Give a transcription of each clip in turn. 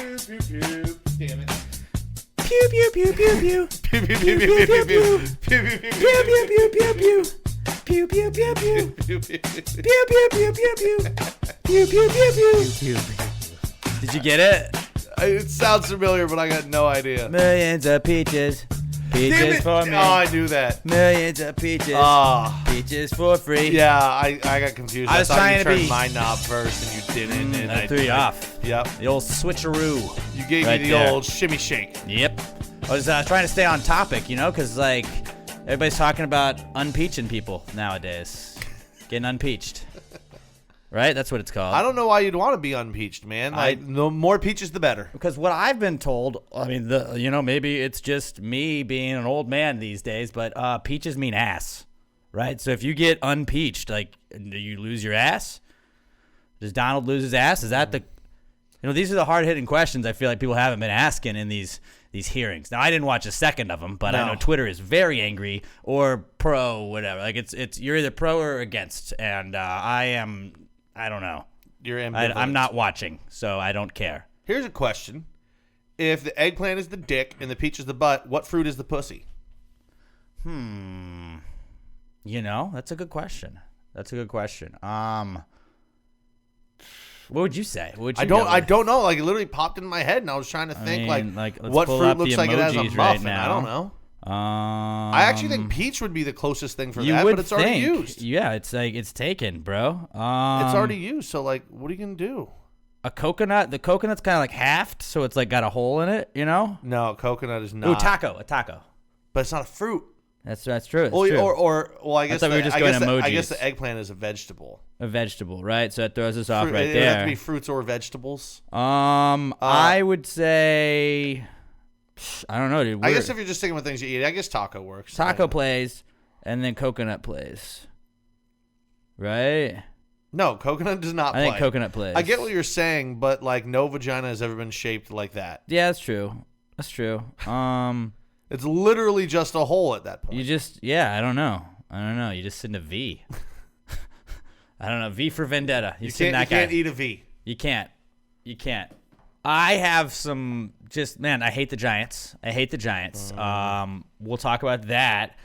pew, pew. Damn it. Pew pew pew pew pew. Pew, pew, pew, pew, pew, pew. Pew, pew, pew, Pew pew pew pew pew. Pew pew pew pew. pew, pew, pew. Pew pew pew pew pew. Pew pew pew pew. Did you get it? It sounds familiar, but I got no idea. Millions of peaches. Damn Peaches it. for me. Oh, I knew that. Millions of peaches. Oh. Peaches for free. Yeah, I got confused. I was thought trying you to turned be- my knob first, and you didn't. And I threw you off. Yep. The old switcheroo. You gave Right me the there. old shimmy shake. Yep. I was trying to stay on topic, because, like, everybody's talking about unpeaching people nowadays. Getting unpeached. Right? That's what it's called. I don't know why you'd want to be unpeached, man. Like, the more peaches, the better. Because what I've been told, I mean, maybe it's just me being an old man these days, but peaches mean ass, right? So if you get unpeached, like, do you lose your ass? Does Donald lose his ass? Is that the... these are the hard-hitting questions I feel like people haven't been asking in these hearings. Now, I didn't watch a second of them, but I know Twitter is very angry or pro, whatever. Like, it's you're either pro or against, and I don't know. You're ambivalent. I'm not watching, so I don't care. Here's a question. If the eggplant is the dick and the peach is the butt, what fruit is the pussy? That's a good question. What would you say? What would you I don't know. Like, it literally popped in my head, and I was trying to think, let's what pull fruit up looks the like it has a emojis muffin. right I don't now. know. I actually think peach would be the closest thing for you that, would but it's already think. used. Yeah, it's like it's taken, bro. It's already used, so, like, what are you going to do? A coconut. The coconut's kind of like halved, so it's like got a hole in it. No, coconut is not. Ooh, a taco. But it's not a fruit. That's true. It's Well, true. Well, I guess thought we were just going emojis. I guess the eggplant is a vegetable. A vegetable, right? So it throws us off right It there. would have to be fruits or vegetables. I would say, I don't know, dude. I guess if you're just sticking with things you eat, I guess taco works. Taco plays, and then coconut plays, right? No, coconut does not play. I think coconut plays. I get what you're saying, but, like, no vagina has ever been shaped like that. Yeah, that's true. It's literally just a hole at that point. I don't know. You just sit in a V. I don't know. V for Vendetta. You can't eat a V. You can't. I have some I hate the Giants. We'll talk about that.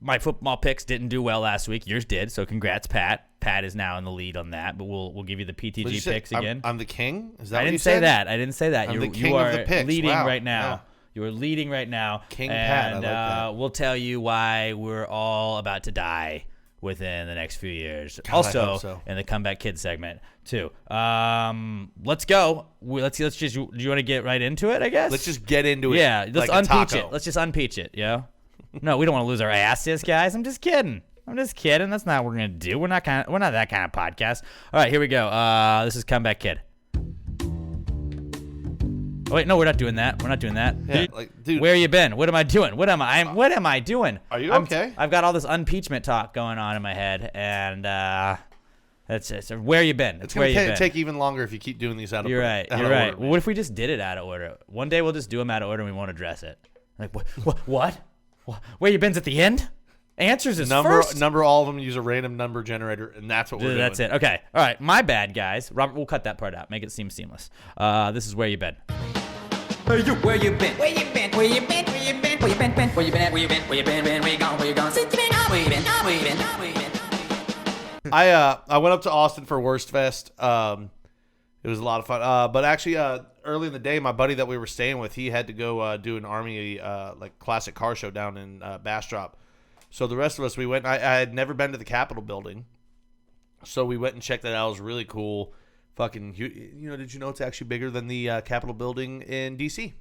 My football picks didn't do well last week. Yours did, so congrats, Pat. Pat is now in the lead on that, but we'll give you the PTG picks again. I'm the king? Is that I what didn't you say said? that. I didn't say that. I'm the king you are of the picks. leading Wow. right now. Yeah. You are leading right now. King Pat, I like that. We'll tell you why we're all about to die within the next few years. God, I also, hope so. in the Comeback Kids segment, too. Let's go. Let's just. Do you want to get right into it, I guess? Let's just get into it. Yeah, let's like unpeach it. Let's just unpeach it, No, we don't want to lose our asses, guys. I'm just kidding. That's not what we're gonna do. We're not that kind of podcast. All right, here we go. This is Comeback Kid. Oh, wait, no, we're not doing that. Yeah, dude. Where you been? What am I doing? What am I doing? Are you okay? I've got all this unpeachment talk going on in my head, and that's it. So where you been? It's where you going been. to take even longer if you keep doing these out of You're order. right. You're right. Well, what if we just did it out of order? One day we'll just do them out of order and we won't address it. Like, what? Where you been's at the end? Answers is first. Number all of them, use a random number generator, and that's what we're doing. That's it. Okay. All right. My bad, guys. Robert, we'll cut that part out. Make it seem seamless. This is Where You Been. Where you been? Where you been? Where you been? Where you been? Where you been? Where you been? Where you been? Where you been? Where you been? Where you gone? Where you gone? Since you been? Where you been? Where you been? Where you been? I went up to Austin for Worst Fest. It was a lot of fun. But actually, early in the day, my buddy that we were staying with, he had to go do an Army like classic car show down in Bastrop. So the rest of us, we went. I had never been to the Capitol building, so we went and checked that out. It was really cool. Fucking, did you know it's actually bigger than the Capitol building in D.C.?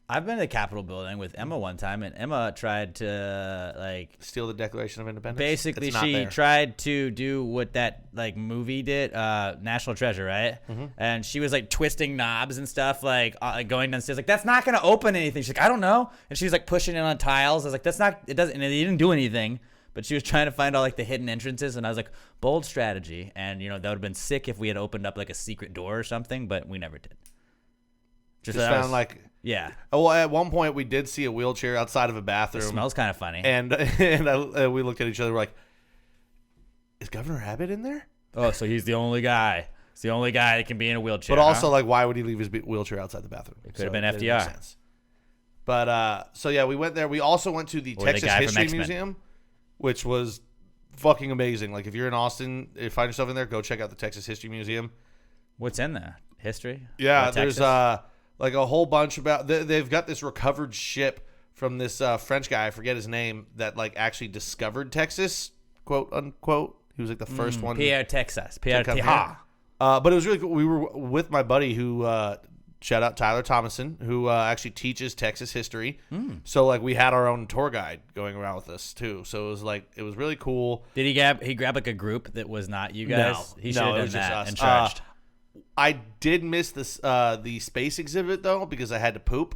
I've been to the Capitol building with Emma one time, and Emma tried to steal the Declaration of Independence. Basically, she tried to do what that movie did, National Treasure, right? Mm-hmm. And she was twisting knobs and stuff, going downstairs. That's not going to open anything. She's like, I don't know. And she was pushing it on tiles. I was like, that's not. It doesn't. And it didn't do anything. But she was trying to find all the hidden entrances, and I was like, bold strategy. And that would have been sick if we had opened up a secret door or something, but we never did. Just found yeah. Well, at one point we did see a wheelchair outside of a bathroom. It smells kind of funny. And we looked at each other, we're like, is Governor Abbott in there? Oh, so he's the only guy. It's the only guy that can be in a wheelchair. But also, like, why would he leave his wheelchair outside the bathroom? It could have been that didn't make FDR. sense. But so yeah, we went there. We also went to the Or the Texas guy from History X-Men. Museum, which was fucking amazing. Like, if you're in Austin, if you find yourself in there, go check out the Texas History Museum. What's in there? History? Yeah, Of there's Texas? like a whole bunch about. They've got this recovered ship from this French guy. I forget his name, that like actually discovered Texas, quote unquote. He was like the first one. Pierre, Texas. Pierre, come Texas. here. But it was really cool. We were with my buddy who, shout out Tyler Thomason, who actually teaches Texas history. So like we had our own tour guide going around with us too. So it was really cool. Did he grab like a group that was not you guys? No, He should no, it have was done just that us. and charged. I did miss this the space exhibit though because I had to poop.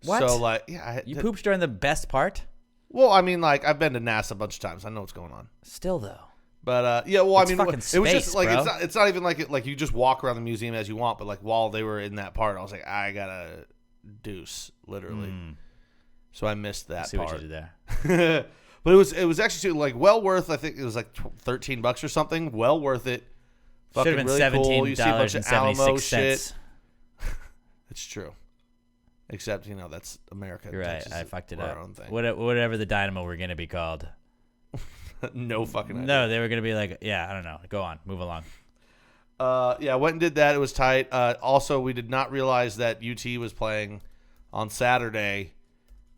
What? So like yeah, You pooped during the best part? Well, I mean, like I've been to NASA a bunch of times. I know what's going on. Still though. But yeah, well, It's I mean, fucking it was just space, like bro. it's not even like like you just walk around the museum as you want. But like while they were in that part, I was like, I gotta deuce literally. So I missed that See part. what you did there. But it was actually like well worth. I think it was like $13 or something. Well worth it. Should have been Fucking really cool. You see a bunch of Alamo shit. $17.76. It's true. Except that's America. You're right. Texas I is fucked it our up. own thing. Whatever the dynamo were going to be called. No fucking idea. No, they were going to be like, yeah, I don't know. Go on. Move along. Yeah, went and did that. It was tight. Also, we did not realize that UT was playing on Saturday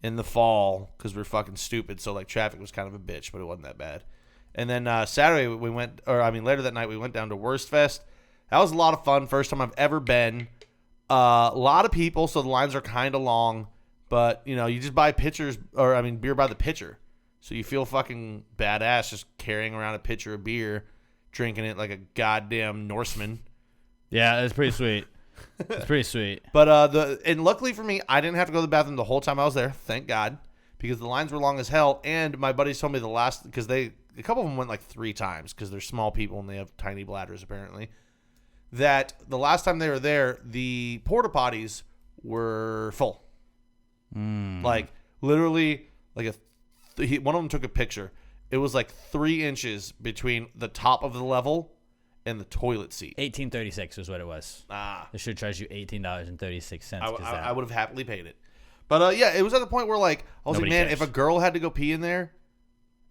in the fall because we're fucking stupid. So like traffic was kind of a bitch, but it wasn't that bad. And then Saturday later that night we went down to Worst Fest. That was a lot of fun. First time I've ever been. A lot of people, so the lines are kind of long. But you just buy beer by the pitcher. So you feel fucking badass just carrying around a pitcher of beer, drinking it like a goddamn Norseman. Yeah, that's pretty sweet. It's pretty sweet. But and luckily for me, I didn't have to go to the bathroom the whole time I was there. Thank God, because the lines were long as hell. And my buddies told me because a couple of them went like 3 times because they're small people and they have tiny bladders apparently. That the last time they were there, the porta potties were full. Like literally, like one of them took a picture. It was like 3 inches between the top of the level and the toilet seat. $18.36 was what it was. They should charge you $18.36. I would have happily paid it. But yeah, it was at the point where like I was Nobody like, man, cares. if a girl had to go pee in there,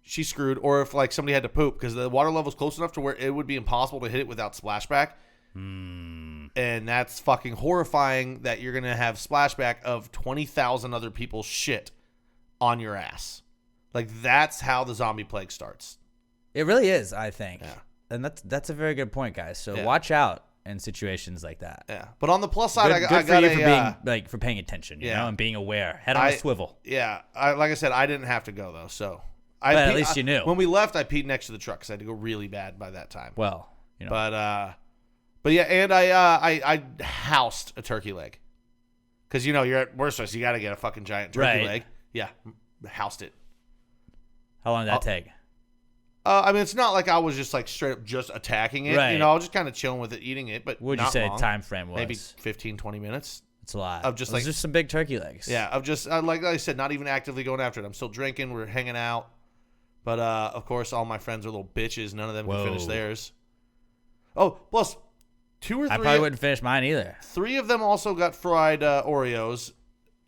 she's screwed. Or if like somebody had to poop because the water level is close enough to where it would be impossible to hit it without splashback. And that's fucking horrifying that you're gonna have splashback of 20,000 other people's shit on your ass. Like that's how the zombie plague starts. It really is, I think. Yeah. And that's a very good point, guys. So Yeah. watch out in situations like that. Yeah, but on the plus side, Good, I good got for you a, for being for paying attention, you yeah. know, and being aware. Head on a swivel. Yeah, like I said, I didn't have to go though, so. But at least you knew. When we left, I peed next to the truck because I had to go really bad by that time. Well, But yeah, and I housed a turkey leg because you're at Worst Fest, you got to get a fucking giant turkey leg. Yeah, housed it. how long did that take? I mean, it's not like I was just like straight up just attacking it. Right. I was just kind of chilling with it, eating it. But What would you not say long. time frame was? Maybe 15, 20 minutes. It's a lot. of just Those like- are some big turkey legs. Yeah, of just like I said, not even actively going after it. I'm still drinking. We're hanging out, but of course, all my friends are little bitches. None of them can finish Whoa. theirs. Oh, plus 2 or 3. I probably wouldn't finish mine either, 3 of them also got fried Oreos.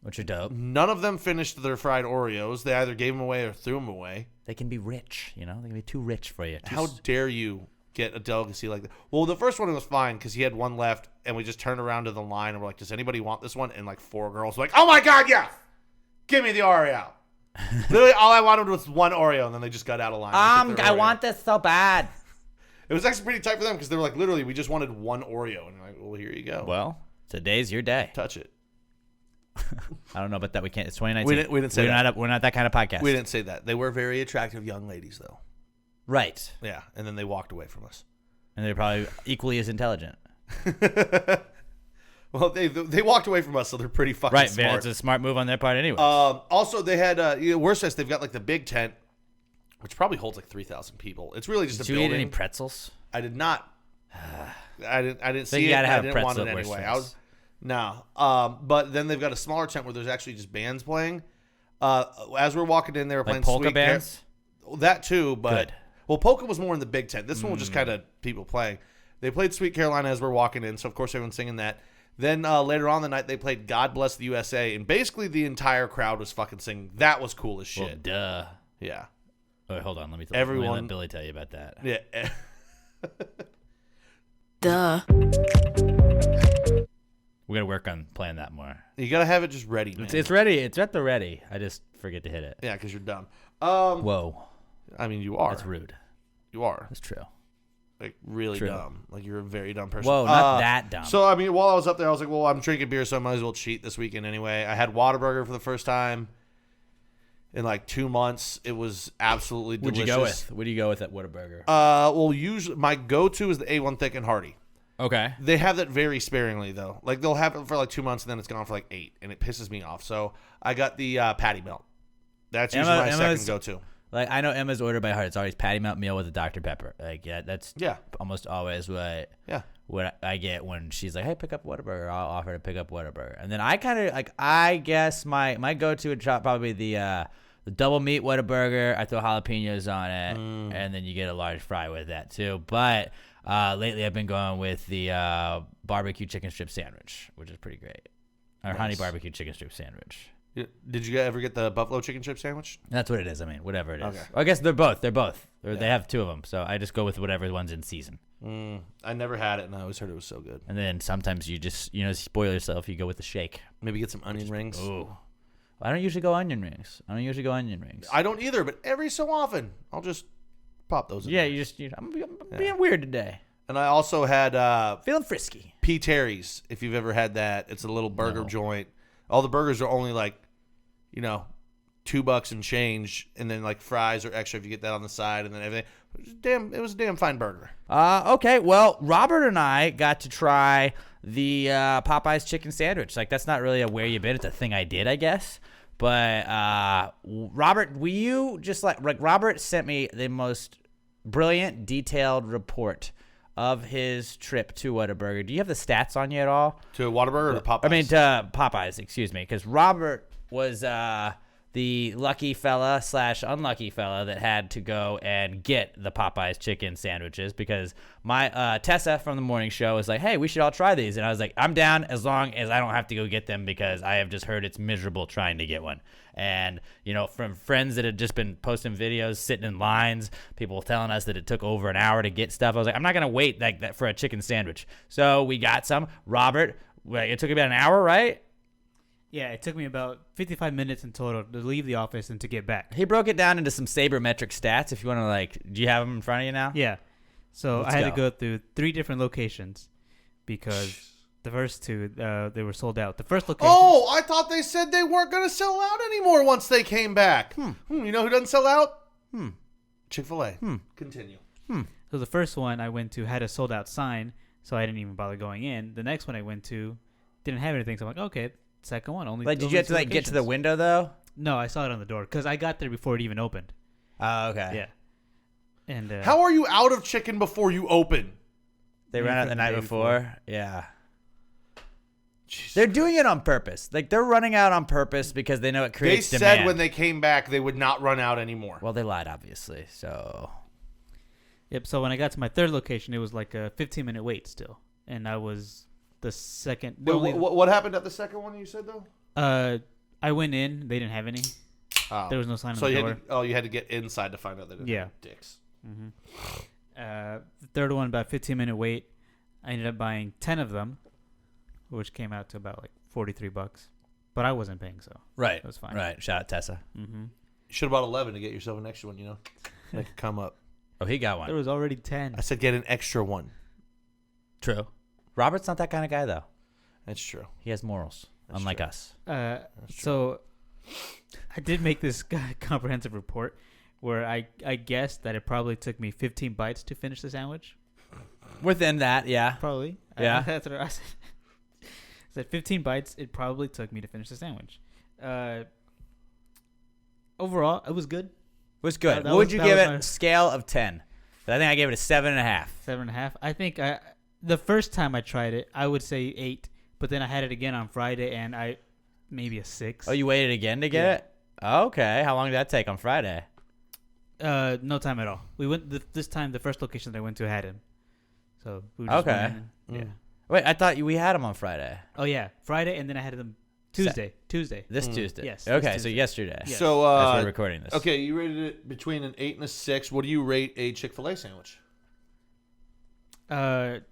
which are dope. None of them finished their fried Oreos. They either gave them away or threw them away. They can be rich, They can be too rich for you. How dare you get a delicacy like that? Well, the first one was fine because he had one left, and we just turned around to the line and we're like, "Does anybody want this one?" And like 4 girls were like, "Oh my god, yes! Give me the Oreo." Literally, all I wanted was one Oreo, and then they just got out of line. and took their Oreo. this so bad. It was actually pretty tight for them because they were like, literally, we just wanted one Oreo, and you're like, "Well, here you go. Well, today's your day. Touch it." I don't know about that. We can't. It's 2019. We didn't say that. We're not that kind of podcast. We didn't say that. They were very attractive young ladies, though. Right. Yeah, and then they walked away from us. And they're probably equally as intelligent. Well, they walked away from us, so they're pretty fucking Right. smart. It's a smart move on their part anyway. Also, they had Worst Fest. They've got like the big tent, which probably holds like 3,000 people. It's really just Did a you building. eat any pretzels? I did not. I didn't Think see you it. gotta have I a didn't want pretzel it at Worst anyway. Fest. No. But then they've got a smaller tent where there's actually just bands playing. As we're walking in, they were playing Like polka Sweet bands? That too, but Good. well, polka was more in the big tent. This one was just kind of people playing. They played Sweet Carolina as we're walking in, so of course everyone's singing that. Then later on the night, they played God Bless the USA, and basically the entire crowd was fucking singing. That was cool as shit. Well, duh. Yeah. Wait, hold on. Let me let Billy tell you about that. Yeah. Duh. We got to work on playing that more. You got to have it just ready, man. It's ready. It's at the ready. I just forget to hit it. Yeah, because you're dumb. Whoa. I mean, you are. That's rude. You are. That's true. Like, really True. dumb. Like, you're a very dumb person. Whoa, not that dumb. So, I mean, while I was up there, I was like, well, I'm drinking beer, so I might as well cheat this weekend anyway. I had Whataburger for the first time in, like, 2 months. It was absolutely delicious. What'd you go with? What do you go with at Whataburger? Well, usually, my go-to is the A1 Thick and Hearty. Okay. They have that very sparingly, though. Like, they'll have it for, like, 2 months, and then it's gone for, like, 8, and it pisses me off. So, I got the patty melt. That's usually my second go-to. Like, I know Emma's order by heart. It's always patty melt meal with a Dr. Pepper. Like, that's almost always what I get when she's like, hey, pick up Whataburger. I'll offer to pick up Whataburger. And then I kind of, like, I guess my go-to would probably the double meat Whataburger. I throw jalapenos on it, and then you get a large fry with that, too. But lately I've been going with the barbecue chicken strip sandwich, which is pretty great. Or honey barbecue chicken strip sandwich. Did you ever get the buffalo chicken chip sandwich? That's what it is. I mean, whatever it is. Okay. Well, I guess they're both. They have 2 of them, so I just go with whatever one's in season. I never had it, and I always heard it was so good. And then sometimes you just, spoil yourself. You go with the shake. Maybe get some onion rings. Ooh. I don't usually go onion rings. I don't either, but every so often, I'll just pop those in. Yeah, I'm being weird today. And I also had Feeling frisky. P. Terry's, if you've ever had that. It's a little burger joint. All the burgers are only like, $2 and change, and then like fries are extra if you get that on the side, and then everything. It was a damn fine burger. Okay. Well, Robert and I got to try the Popeyes chicken sandwich. Like, that's not really a where you been. It's a thing I did, I guess. But Robert, will you just like Robert sent me the most brilliant, detailed report of his trip to Whataburger. Do you have the stats on you at all? To Whataburger or to Popeyes? I mean, to Popeyes, excuse me, because Robert was the lucky fella / unlucky fella that had to go and get the Popeyes chicken sandwiches because my Tessa from the morning show was like, hey, we should all try these. And I was like, I'm down as long as I don't have to go get them because I have just heard it's miserable trying to get one. And, from friends that had just been posting videos, sitting in lines, people telling us that it took over an hour to get stuff. I was like, I'm not going to wait like that for a chicken sandwich. So we got some. Robert, it took about an hour, right? Yeah, it took me about 55 minutes in total to leave the office and to get back. He broke it down into some sabermetric stats. If you want to, do you have them in front of you now? Yeah. So Let's I had go. to go through 3 different locations because the first 2, they were sold out. The first location. Oh, I thought they said they weren't going to sell out anymore once they came back. You know who doesn't sell out? Chick-fil-A. Continue. So the first one I went to had a sold out sign, so I didn't even bother going in. The next one I went to didn't have anything, so I'm like, okay. Second one only. Did you have to get to the window though? No, I saw it on the door because I got there before it even opened. Oh, okay. Yeah. And How are you out of chicken before you open? They ran out the night before. Yeah. Jesus. They're doing it on purpose. Like, they're running out on purpose because they know it They creates said demand. when they came back they would not run out anymore. Well, they lied, obviously. So. Yep. So when I got to my third location, it was like a 15-minute wait still, and I was the second. What happened at the second one you said though? I went in. They didn't have any. Oh. There was no sign on the door. You had to get inside to find out they didn't have dicks. Mm-hmm. The third one, about 15-minute wait. I ended up buying 10 of them, which came out to about like $43. But I wasn't paying, so Right. it was fine. Right. Shout out Tessa. Mm-hmm. You should have bought 11 to get yourself an extra one, Make it come up. Oh, he got one. There was already 10. I said get an extra one. True. Robert's not that kind of guy, though. That's true. He has morals, unlike us. So I did make this comprehensive report where I guessed that it probably took me 15 bites to finish the sandwich. Within that, yeah. Probably. Yeah. That's what I said. I said 15 bites, it probably took me to finish the sandwich. Overall, it was good. It was good. That What would you give it? my Scale of 10. I think I gave it a 7.5. 7.5. I think the first time I tried it, I would say 8, but then I had it again on Friday, and maybe a 6. Oh, you waited again to get Yeah. it? Okay. How long did that take on Friday? No time at all. We went this time. The first location that I went to had him, So we just Okay. went in and- Wait, I thought we had them on Friday. Oh yeah, Friday, and then I had them Tuesday. This Tuesday. Yes, this Okay, so Tuesday. yesterday. Yes. So As we're recording this. Okay, you rated it between an 8 and a 6. What do you rate a Chick-fil-A sandwich? Probably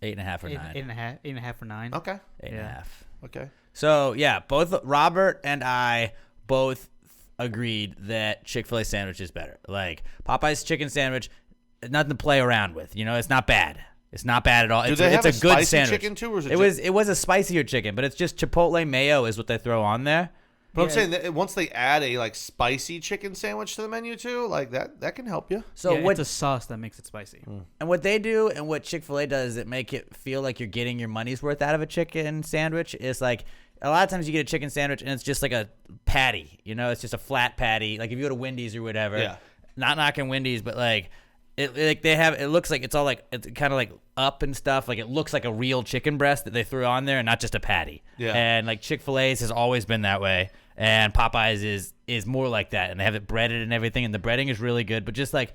8.5 or 9. 8.5 or 9. Okay. 8.5. Okay. So yeah, both Robert and I both agreed that Chick-fil-A sandwich is better. Like Popeye's chicken sandwich, nothing to play around with. You know, it's not bad. It's not bad at all. Do It's, they have it's a a good spicy sandwich. chicken too, or is it it was a spicier chicken, but it's just Chipotle mayo is what they throw on there. But I'm saying that once they add a like spicy chicken sandwich to the menu too, like that can help you. So Yeah, what it's a sauce that makes it spicy. and what they do and what Chick-fil-A does is it make it feel like you're getting your money's worth out of a chicken sandwich. Is like a lot of times you get a chicken sandwich and it's just like a patty, you know, it's just a flat patty. Like if you go to Wendy's or whatever, Yeah. not knocking Wendy's, but like it looks like it's all like it's kind of like up and stuff. Like it looks like a real chicken breast that they threw on there and not just a patty. Yeah. And like Chick-fil-A's has always been that way. And Popeyes is more like that, and they have it breaded and everything, and the breading is really good, but just like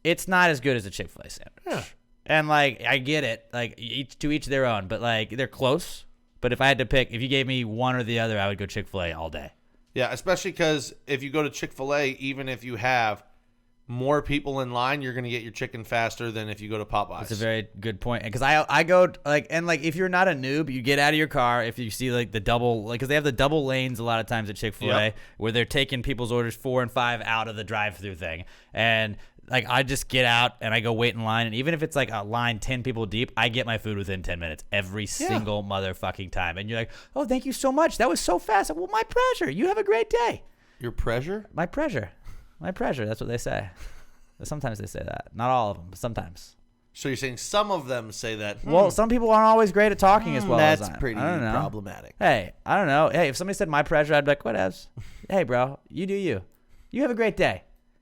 it's not as good as a Chick-fil-A sandwich. Yeah. And like I get it, like each their own, but like they're close. But if I had to pick, if you gave me one or the other, I would go Chick-fil-A all day. Yeah, especially because if you go to Chick-fil-A, even if you have more people in line, you're going to get your chicken faster than if you go to Popeyes. That's a very good point. Because I go like, and like if you're not a noob, you get out of your car if you see like the double, like because they have the double lanes a lot of times at Chick-fil-A Yep. where they're taking people's orders 4 and 5 out of the drive-through thing. And like I just get out and I go wait in line, and even if it's like a line 10 people deep, I get my food within 10 minutes every single motherfucking time. And you're like, oh, thank you so much. That was so fast. Well, my pleasure. You have a great day. Your pressure? My pleasure. My pleasure. That's what they say. Sometimes they say that. Not all of them, but sometimes. So you're saying some of them say that? Well, some people aren't always great at talking as well as that's I am. pretty I don't know. problematic. Hey, I don't know. Hey, if somebody said my pleasure, I'd be like, whatevs. Hey, bro, you do you. You have a great day.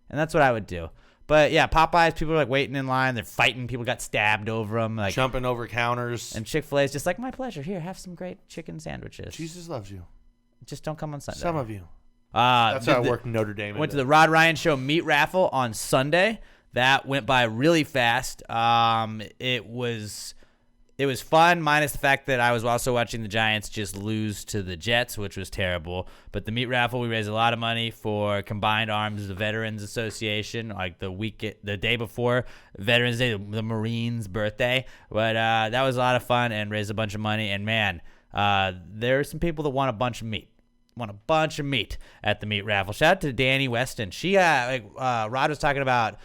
And that's what I would do. But yeah, Popeyes, people are like waiting in line. They're fighting. People got stabbed over them. Like, Jumping over counters. and Chick-fil-A is just like, my pleasure. Here, have some great chicken sandwiches. Jesus loves you. Just don't come on Sunday. Some of you. That's That's how I work Notre Dame. Went to the Rod Ryan Show meat raffle on Sunday. That went by really fast. It was fun, minus the fact that I was also watching the Giants just lose to the Jets, which was terrible. But the meat raffle, we raised a lot of money for Combined Arms Veterans Association, like the day before Veterans Day, the Marines' birthday. But that was a lot of fun and raised a bunch of money. And man, there are some people that want a bunch of meat. At the meat raffle. Shout out to Danny Weston. She Rod was talking about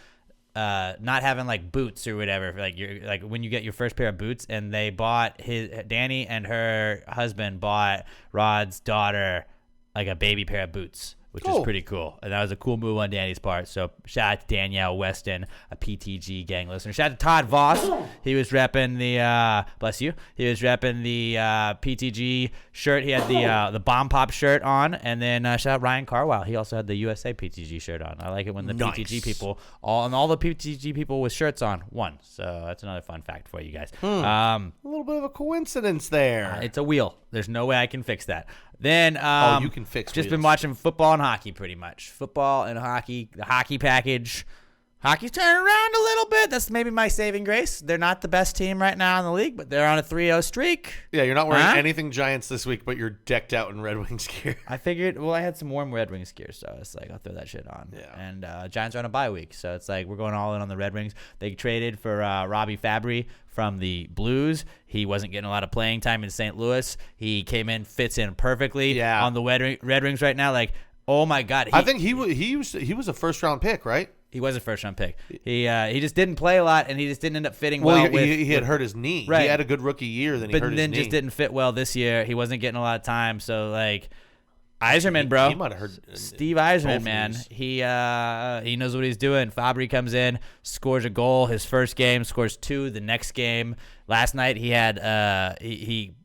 not having like boots or whatever, like you're like when you get your first pair of boots, and they bought Danny and her husband bought Rod's daughter like a baby pair of boots, which is pretty cool. And that was a cool move on Danny's part. So shout out to Danielle Weston, a PTG gang listener. Shout out to Todd Voss. He was repping the bless you. He was repping the PTG shirt. He had the Bomb Pop shirt on. And then shout out Ryan Carwile. He also had the USA PTG shirt on. I like it when the PTG people all the PTG people with shirts on won. So that's another fun fact for you guys. A little bit of a coincidence there. It's a wheel. There's no way I can fix that. Then you can fix Just wheels. been watching football and hockey pretty much. Football and hockey, the hockey package. Hockey's turning around a little bit. That's maybe my saving grace. They're not the best team right now in the league, but they're on a 3-0 streak. Yeah, you're not wearing Huh? anything Giants this week, but you're decked out in Red Wings gear. I figured, well, I had some warm Red Wings gear, so it's like, I'll throw that shit on. Yeah. And Giants are on a bye week, so it's like, we're going all in on the Red Wings. They traded for Robbie Fabry from the Blues. He wasn't getting a lot of playing time in St. Louis. He came in, fits in perfectly on the Red Wings right now. Like, oh my God. I think he was a first round pick, right? He was a first round pick. He just didn't play a lot, and he just didn't end up fitting Well, well. he had hurt his knee. Right. He had a good rookie year, then he hurt his knee. But then just didn't fit well this year. He wasn't getting a lot of time. So like, Yzerman, bro, He might have hurt Steve Yzerman, both man. knees. He knows what he's doing. Fabry comes in, scores a goal. His first game, scores 2. The next game, last night he had he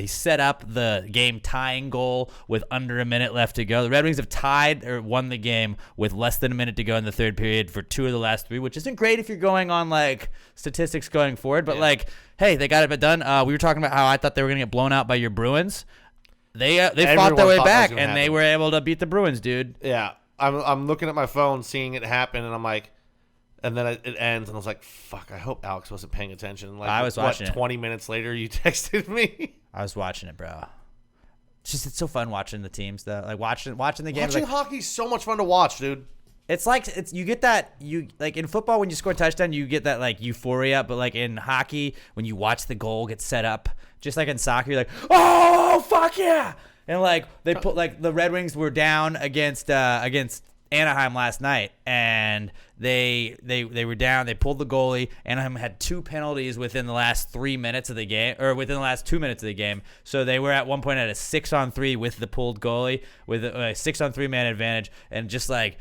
set up the game tying goal with under a minute left to go. The Red Wings have tied or won the game with less than a minute to go in the third period for 2 of the last 3, which isn't great if you're going on like statistics going forward. But like, hey, they got it done. We were talking about how I thought they were going to get blown out by your Bruins. They fought their Everyone way thought that was back, gonna and they happen. were able to beat the Bruins, dude. Yeah, I'm looking at my phone, seeing it happen, and I'm like, And then it ends, and I was like, fuck, I hope Alex wasn't paying attention. Like, I was watching it. 20 minutes later, you texted me. I was watching it, bro. It's so fun watching the teams, though. Like, watching the game. Watching hockey's so much fun to watch, dude. It's like you get that like in football when you score a touchdown you get that like euphoria, but like in hockey when you watch the goal get set up, just like in soccer you're like, oh fuck yeah, and like they put like the Red Wings were down against Anaheim last night, and they were down. They pulled the goalie. Anaheim had 2 penalties within the last 3 minutes of the game, or within the last 2 minutes of the game. So they were at one point at a 6-on-3 with the pulled goalie, with a 6-on-3 man advantage, and just like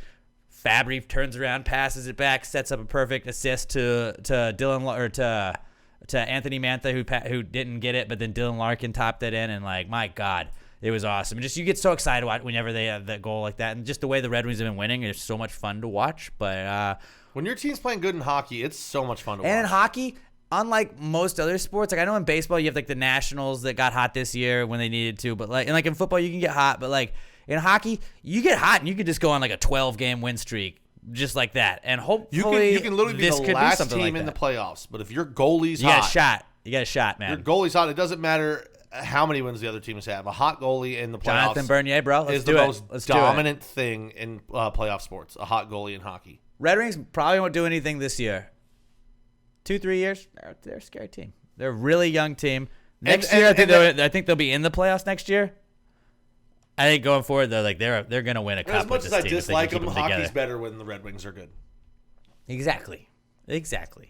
Fabry turns around, passes it back, sets up a perfect assist to Dylan or to Anthony Mantha who didn't get it, but then Dylan Larkin topped it in, and like my God. It was awesome. And just you get so excited whenever they have that goal like that. And just the way the Red Wings have been winning, it's so much fun to watch. But when your team's playing good in hockey, it's so much fun to watch. And in hockey, unlike most other sports, like I know in baseball you have like the Nationals that got hot this year when they needed to, but like in football you can get hot, but like in hockey you get hot and you can just go on like a 12-game win streak just like that. And hopefully you can literally be the last team in the playoffs, but if your goalie's hot, you got a shot, man. Your goalie's hot. It doesn't matter how many wins the other teams have. A hot goalie in the playoffs Jonathan Bernier, bro. is the most dominant thing in playoff sports. A hot goalie in hockey. Red Wings probably won't do anything this year. 2-3 years, they're a scary team. They're a really young team. Next year, I think they'll be in the playoffs next year. I think going forward, they're going to win a cup. As much as I dislike them, hockey's together. better when the Red Wings are good. Exactly.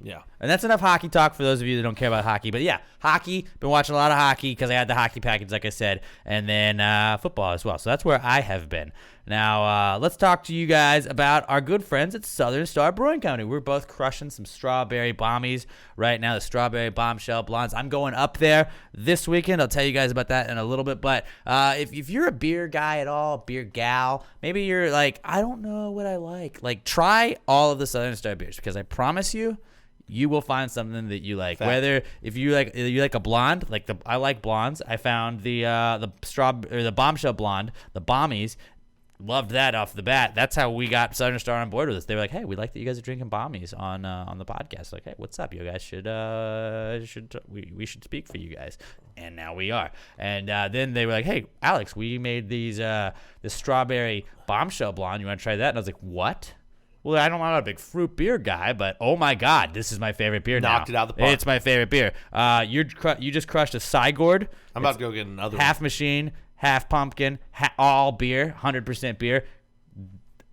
Yeah. And that's enough hockey talk for those of you that don't care about hockey. But yeah, hockey. Been watching a lot of hockey because I had the hockey package, like I said, and then football as well. So that's where I have been. Now, let's talk to you guys about our good friends at Southern Star Brewing Company. We're both crushing some strawberry bombies right now, the strawberry bombshell blondes. I'm going up there this weekend. I'll tell you guys about that in a little bit. But if you're a beer guy at all, beer gal, maybe you're like, I don't know what I like try all of the Southern Star beers because I promise you will find something that you like. Fact. Whether if you like a blonde, I like blondes. I found the bombshell blonde, the bommies. Loved that off the bat. That's how we got Southern Star on board with us. They were like, "Hey, we like that you guys are drinking bommies on the podcast. Like, hey, what's up? You guys we should speak for you guys." And now we are. And then they were like, "Hey, Alex, we made this strawberry bombshell blonde. You want to try that?" And I was like, "What?" Well, I'm not a big fruit beer guy, but oh my God, this is my favorite beer now. Knocked it out of the park. It's my favorite beer. You just crushed a Cygord. I'm about to go get another half machine. Half pumpkin, all beer, 100% beer.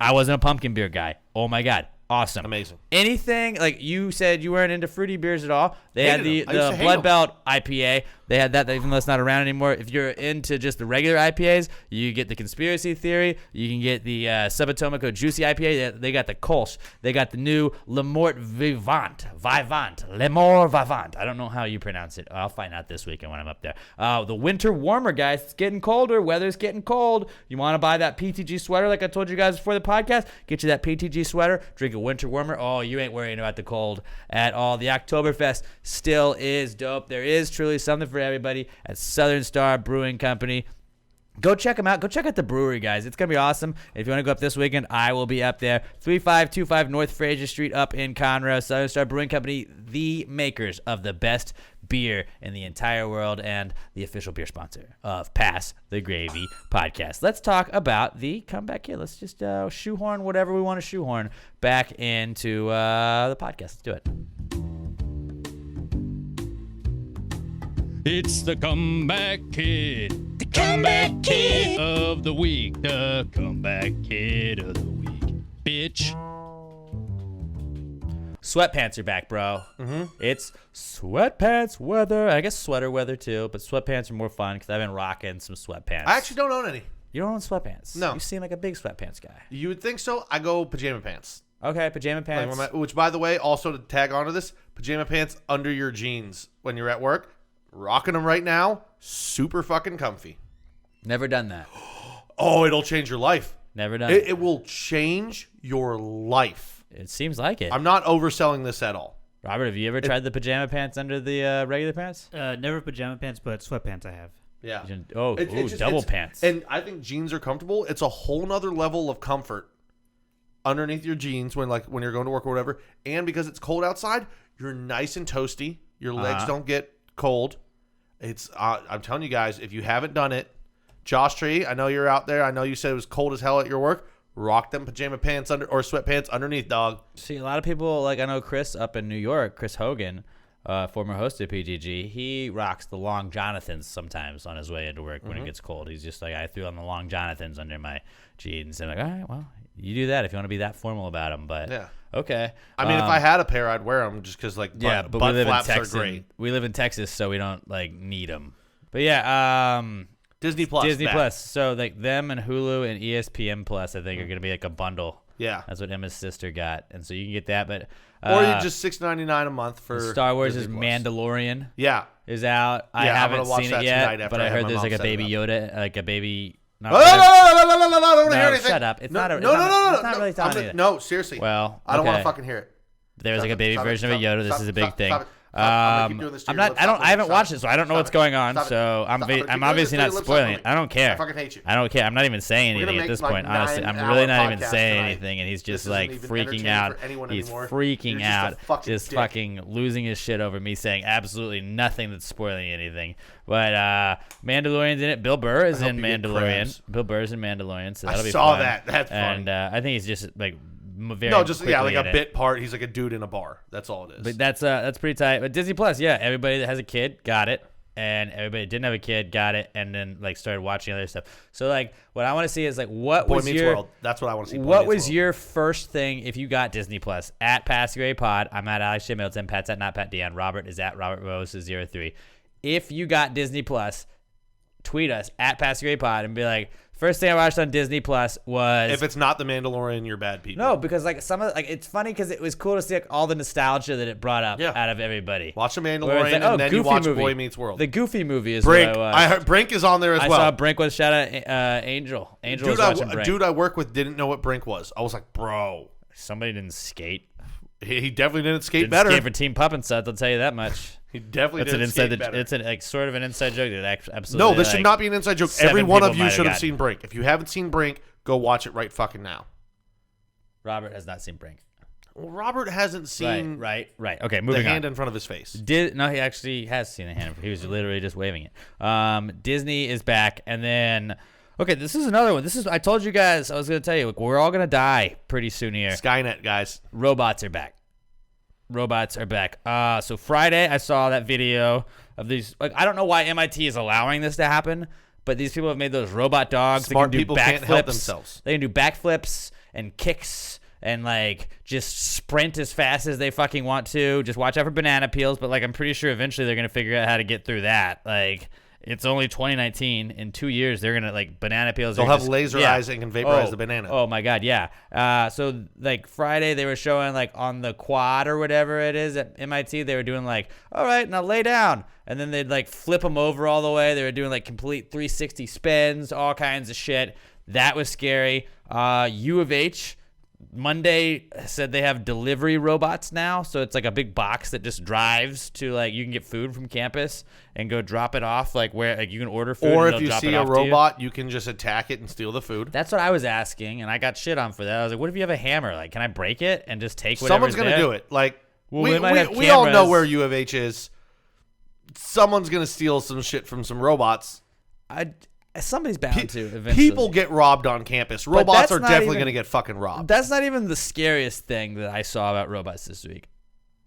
I wasn't a pumpkin beer guy. Oh my God. Awesome. Amazing. Anything, like you said you weren't into fruity beers at all. They had the Blood them. Belt IPA. They had that even though it's not around anymore. If you're into just the regular IPAs, you get the Conspiracy Theory. You can get the Subatomico Juicy IPA. They got the Kolsch. They got the new Le Mort Vivant. Le Mort Vivant. I don't know how you pronounce it. I'll find out this weekend when I'm up there. The Winter Warmer, guys. It's getting colder. Weather's getting cold. You want to buy that PTG sweater like I told you guys before the podcast? Get you that PTG sweater. Drink a Winter Warmer. Oh, you ain't worrying about the cold at all. The Oktoberfest still is dope. There is truly something for everybody at Southern Star Brewing Company. Go check them out. Go check out the brewery, guys. It's going to be awesome. If you want to go up this weekend, I will be up there. 3525 North Fraser Street up in Conroe. Southern Star Brewing Company, the makers of the best beer in the entire world and the official beer sponsor of Pass the Gravy podcast. Let's talk about the comeback here. Let's just shoehorn whatever we want to shoehorn back into the podcast. Let's do it. It's the comeback kid. The comeback kid of the week. The comeback kid of the week. Bitch. Sweatpants are back, bro. Mm-hmm. It's sweatpants weather. I guess sweater weather too, but sweatpants are more fun because I've been rocking some sweatpants. I actually don't own any. You don't own sweatpants? No. You seem like a big sweatpants guy. You would think so. I go pajama pants. Okay, pajama pants. Which, by the way, also to tag onto this, pajama pants under your jeans when you're at work. Rocking them right now. Super fucking comfy. Never done that. Oh, it'll change your life. Never done it. It will change your life. It seems like it. I'm not overselling this at all. Robert, have you ever tried the pajama pants under the regular pants? Never pajama pants, but sweatpants I have. Yeah. Double pants. And I think jeans are comfortable. It's a whole nother level of comfort underneath your jeans when you're going to work or whatever, and because it's cold outside, you're nice and toasty. Your legs don't get cold. It's I'm telling you guys, if you haven't done it, Josh Tree, I know you're out there. I know you said it was cold as hell at your work. Rock them pajama pants or sweatpants underneath, dog. See, a lot of people, like I know Chris up in New York, Chris Hogan, former host of PGG, he rocks the long Jonathans sometimes on his way into work when it gets cold. He's just like, I threw on the long Jonathans under my jeans. And I'm like, all right, well, you do that if you want to be that formal about them. But Yeah. Okay. I mean, if I had a pair, I'd wear them just because but butt we live flaps in Texas. are great. We live in Texas, so we don't need them. But yeah, Disney Plus. So like them and Hulu and ESPN Plus, I think are gonna be like a bundle. Yeah. That's what Emma's sister got, and so you can get that. But Or you just $6.99 a month for Star Wars Disney is Plus. Mandalorian. Yeah. Is out. I Yeah, I'm haven't gonna watch seen that it yet, tonight after but I I have heard my there's mom like a set it baby up. Yoda, like a baby. No, I don't want to hear No, anything. shut up. It's no, not a- no, it's no, not- no, it's not really telling you. No, seriously. Well, I don't want okay. to fucking hear it. There's like a baby version of a Yoda. This is a big thing. Stop it. I'm gonna keep doing this to I'm your not. lips. I don't. Stop I haven't it. watched it, so I don't know Stop what's it. going on. Stop it. So Stop it. I'm gonna keep I'm doing obviously this not to your lips. spoiling Stop it. I don't care. I fucking hate you. I don't care. I'm not even saying We're gonna anything at make, this like, point. Honestly, I'm 9-hour really not even podcast saying tonight. anything, and he's This just isn't like even freaking entertaining out. for anyone He's anymore. freaking You're just a out, fucking just dick. fucking losing his shit over me saying absolutely nothing that's spoiling anything. But Mandalorian's in it. Bill Burr is I hope in you get Mandalorian. crabs. Bill Burr's in Mandalorian, so I that'll be saw fun. that. That's and funny. I think he's just like very No, just quickly like in a it. bit part. He's like a dude in a bar. That's all it is. But that's pretty tight. But Disney Plus, yeah, everybody that has a kid got it, and everybody that didn't have a kid got it, and then like started watching other stuff. So like, what I want to see is like, what Boy was Meets your World. That's what I want to see. Boy what Meets was World. your first thing if you got Disney Plus? At Pass Gray Pod, I'm at Alex J. Middleton. Pat's at not Pat Dion. Robert is at Robert Rose 03. If you got Disney Plus, tweet us at Pass Gray Pod and be like, first thing I watched on Disney Plus was. If it's not The Mandalorian, you're bad people. No, because like some of it's funny because it was cool to see like, all the nostalgia that it brought up Yeah. out of everybody. Watch The Where it's Mandalorian like, and then you Goofy watch movie. Boy Meets World. The Goofy movie is Brink. what I I watched. heard Brink is on there as I well. saw Brink was shout out Angel. Angel was watching Brink. Dude I work with didn't know what Brink was. I was like, bro. Somebody didn't skate. He definitely didn't skate Didn't better. skate for Team Pup and Suds, I'll tell you that much. He definitely That's an didn't inside. skate better. It's like sort of an inside joke that absolutely. No, this should like, not be an inside joke. 7 Every one of people you might should have gotten. seen Brink. If you haven't seen Brink, go watch it right fucking now. Robert has not seen Brink. Well, Robert hasn't seen Right. Okay, the moving hand on. in front of his face. No, he actually has seen the hand. He was literally just waving it. Disney is back, and then okay, this is another one. I told you guys I was gonna tell you we're all gonna die pretty soon here. Skynet, guys. Robots are back. So Friday I saw that video of these. Like I don't know why MIT is allowing this to happen, but these people have made those robot dogs. Smart that can do people can't help backflips. themselves. They can do backflips and kicks and like just sprint as fast as they fucking want to. Just watch out for banana peels. But like I'm pretty sure eventually they're gonna figure out how to get through that. Like. It's only 2019. In 2 years, they're gonna like banana peels. They'll have laser eyes and can vaporize the banana. Oh my god, yeah. So like Friday, they were showing like on the quad or whatever it is at MIT. They were doing like, all right, now lay down, and then they'd like flip them over all the way. They were doing like complete 360 spins, all kinds of shit. That was scary. U of H. Monday said they have delivery robots now, so it's like a big box that just drives to like you can get food from campus and go drop it off like where like you can order food. Or and if they'll you drop see it a off to you. robot, you can just attack it and steal the food. That's what I was asking, and I got shit on for that. I was like, what if you have a hammer? Like, can I break it and just take whatever's Someone's gonna there? do it. Like Well, they might have we all know cameras. where U of H is. Someone's gonna steal some shit from some robots. Somebody's bound to eventually. People get robbed on campus. Robots that's are not definitely even- gonna get fucking robbed. That's not even the scariest thing that I saw about robots this week.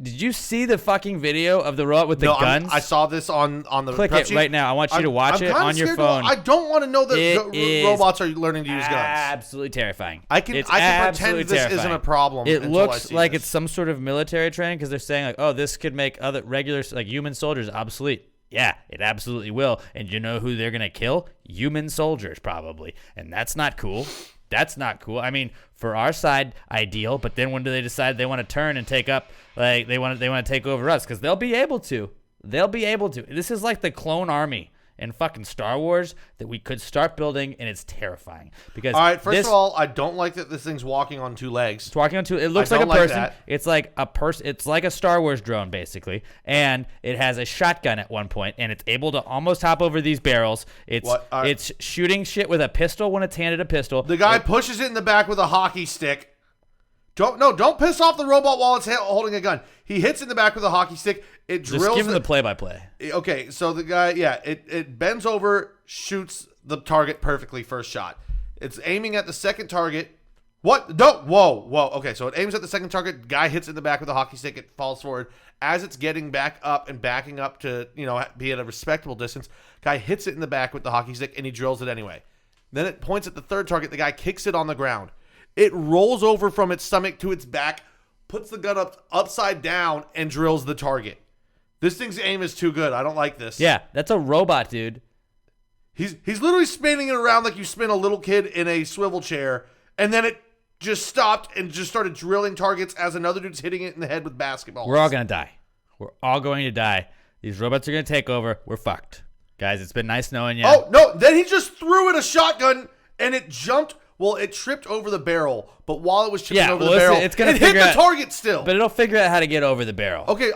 Did you see the fucking video of the robot with the guns? I saw this on the Click prep it sheet. right now. I want you to watch I'm it kinda on your scared phone. I don't want to know that It is robots are learning to use guns. Absolutely terrifying. I can It's pretend absolutely this isn't terrifying. a problem. It until I looks see like this. it's some sort of military training because they're saying like, oh, this could make other regular like human soldiers obsolete. Yeah, it absolutely will. And you know who they're gonna kill? Human soldiers probably, and that's not cool. That's not cool. I mean, for our side, ideal. But then when do they decide they want to turn and take up? Like they want to take over us because they'll be able to. They'll be able to. This is like the clone army in fucking Star Wars that we could start building, and it's terrifying because All right, first of all, I don't like that this thing's walking on two legs. it's walking on two. It looks I like a don't like person. that. It's like a person. It's like a Star Wars drone, basically, and it has a shotgun at one point, and it's able to almost hop over these barrels. It's What? it's shooting shit with a pistol when it's handed a pistol. The guy pushes it in the back with a hockey stick. Don't piss off the robot while it's holding a gun. He hits in the back with a hockey stick. It drills. Just give him the play-by-play. Okay, so the guy, it bends over, shoots the target perfectly first shot. It's aiming at the second target. What? No. Whoa. Okay, so it aims at the second target. Guy hits in the back with a hockey stick. It falls forward. As it's getting back up and backing up to, be at a respectable distance, guy hits it in the back with the hockey stick, and he drills it anyway. Then it points at the third target. The guy kicks it on the ground. It rolls over from its stomach to its back, puts the gun upside down, and drills the target. This thing's aim is too good. I don't like this. Yeah, that's a robot, dude. He's literally spinning it around like you spin a little kid in a swivel chair, and then it just stopped and just started drilling targets as another dude's hitting it in the head with basketballs. We're all going to die. We're all going to die. These robots are going to take over. We're fucked. Guys, it's been nice knowing you. Oh, no. Then he just threw it a shotgun, and it jumped. Well, it tripped over the barrel, but while it was tripping over the barrel, it hit the target still. But it'll figure out how to get over the barrel. Okay,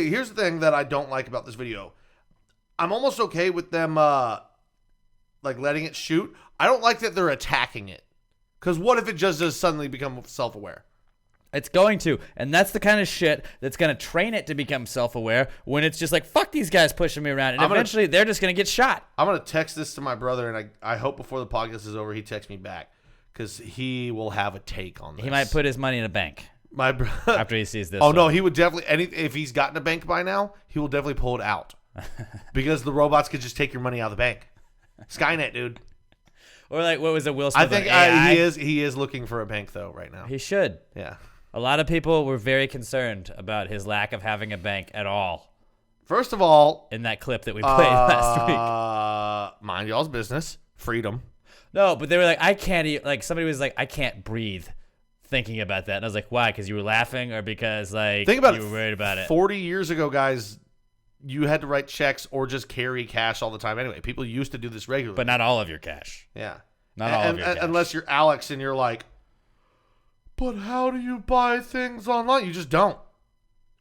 here's the thing that I don't like about this video. I'm almost okay with them letting it shoot. I don't like that they're attacking it. Because what if it just does suddenly become self-aware? It's going to. And that's the kind of shit that's going to train it to become self-aware when it's just like, fuck these guys pushing me around. And eventually they're just going to get shot. I'm going to text this to my brother, and I hope before the podcast is over he texts me back. Because he will have a take on this. He might put his money in a bank after he sees this. Oh, no, he would definitely. If he's gotten a bank by now, he will definitely pull it out. Because the robots could just take your money out of the bank. Skynet, dude. Or like, what was it, Will Smith? I think he is looking for a bank, though, right now. He should. Yeah. A lot of people were very concerned about his lack of having a bank at all. First of all, in that clip that we played last week. Mind y'all's business. Freedom. No, but they were like, I can't eat. Like, somebody was like, I can't breathe thinking about that. And I was like, why? Because you were laughing or because, like, you were worried about it? 40 years ago, guys, you had to write checks or just carry cash all the time anyway. People used to do this regularly. But not all of your cash. Yeah. Not all of your cash. Unless you're Alex and you're like, but how do you buy things online? You just don't.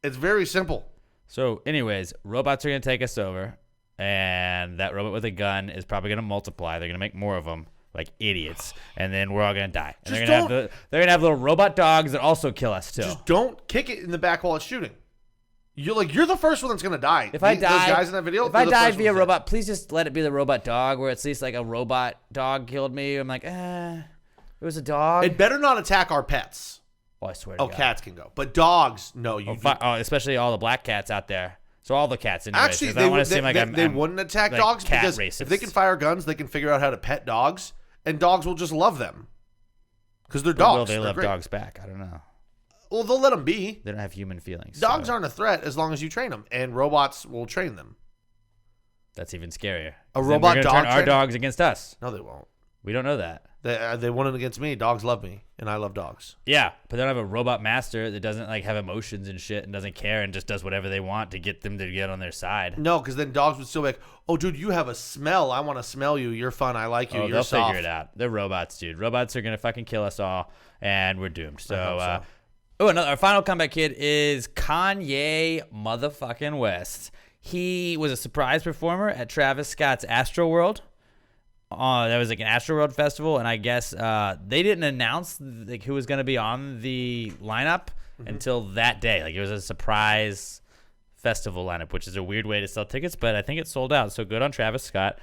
It's very simple. So, anyways, robots are going to take us over, and that robot with a gun is probably going to multiply. They're going to make more of them, like idiots, and then we're all going to die. And they're going to have little robot dogs that also kill us too. Just don't kick it in the back while it's shooting. You're the first one that's going to die. If I die, those guys in that video, if I die via robot, please just let it be the robot dog, where at least like a robot dog killed me. I'm like, it was a dog. It better not attack our pets. Oh, I swear to God. Cats can go. But dogs, no. Especially all the black cats out there. So all the cats in Actually, they wouldn't attack dogs because if they can fire guns, they can figure out how to pet dogs, and dogs will just love them. Because they're dogs. Will they love dogs back? I don't know. Well, they'll let them be. They don't have human feelings. Dogs aren't a threat as long as you train them, and robots will train them. That's even scarier. A robot dog turn our dogs against us. No, they won't. We don't know that. They won it against me. Dogs love me, and I love dogs. Yeah, but they don't have a robot master that doesn't like have emotions and shit and doesn't care and just does whatever they want to get them to get on their side. No, because then dogs would still be like, "Oh, dude, you have a smell. I want to smell you. You're fun. I like you. You're they'll soft." Figure it out. They're robots, dude. Robots are gonna fucking kill us all, and we're doomed. So. Our final comeback kid is Kanye motherfucking West. He was a surprise performer at Travis Scott's Astroworld. That was like an Astroworld festival, and I guess they didn't announce like who was going to be on the lineup until that day. Like it was a surprise festival lineup, which is a weird way to sell tickets, but I think it sold out. So good on Travis Scott.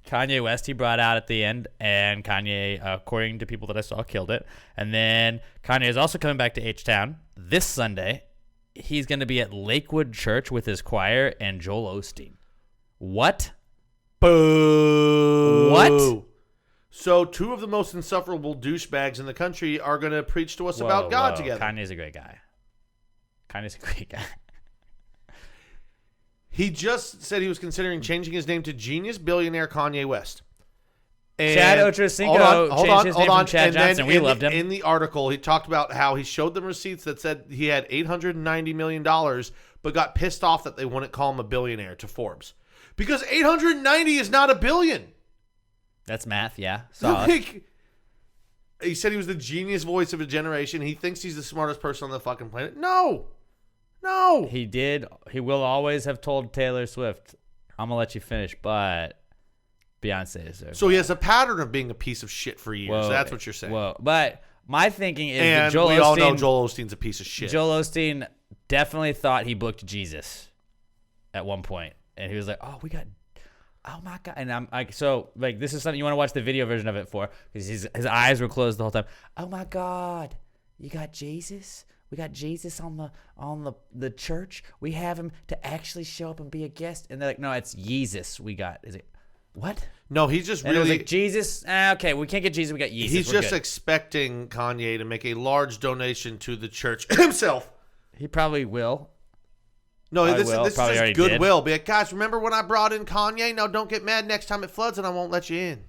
Kanye West, he brought out at the end, and Kanye, according to people that I saw, killed it. And then Kanye is also coming back to H-Town this Sunday. He's going to be at Lakewood Church with his choir and Joel Osteen. What? Boo. What? So two of the most insufferable douchebags in the country are going to preach to us about God together. Kanye's a great guy. He just said he was considering changing his name to Genius Billionaire Kanye West. And Chad Ochocinco changed his name from Chad Johnson. We loved him. In the article, he talked about how he showed them receipts that said he had $890 million, but got pissed off that they wouldn't call him a billionaire to Forbes. Because 890 is not a billion. That's math, yeah. Solid. He said he was the genius voice of a generation. He thinks he's the smartest person on the fucking planet. No. He did. He will always have told Taylor Swift, I'm going to let you finish, but Beyonce deserves So he has a pattern of being a piece of shit for years. That's what you're saying. Whoa. But My thinking is And that Joel we Osteen, all know Joel Osteen's a piece of shit. Joel Osteen definitely thought he booked Jesus at one point, and he was like, "Oh, we got, oh my god!" And I'm like, so like this is something you want to watch the video version of it for because his eyes were closed the whole time. Oh my god, you got Jesus? We got Jesus on the church. We have him to actually show up and be a guest, and they're like, "No, it's Jesus. We got is it what?" No, he's just And it was really like Jesus. Okay, we can't get Jesus. We got Jesus. he's We're just good. expecting Kanye to make a large donation to the church himself. He probably will. No, Probably this will. is Probably just already goodwill. Be like, guys, remember when I brought in Kanye? Now don't get mad next time it floods and I won't let you in.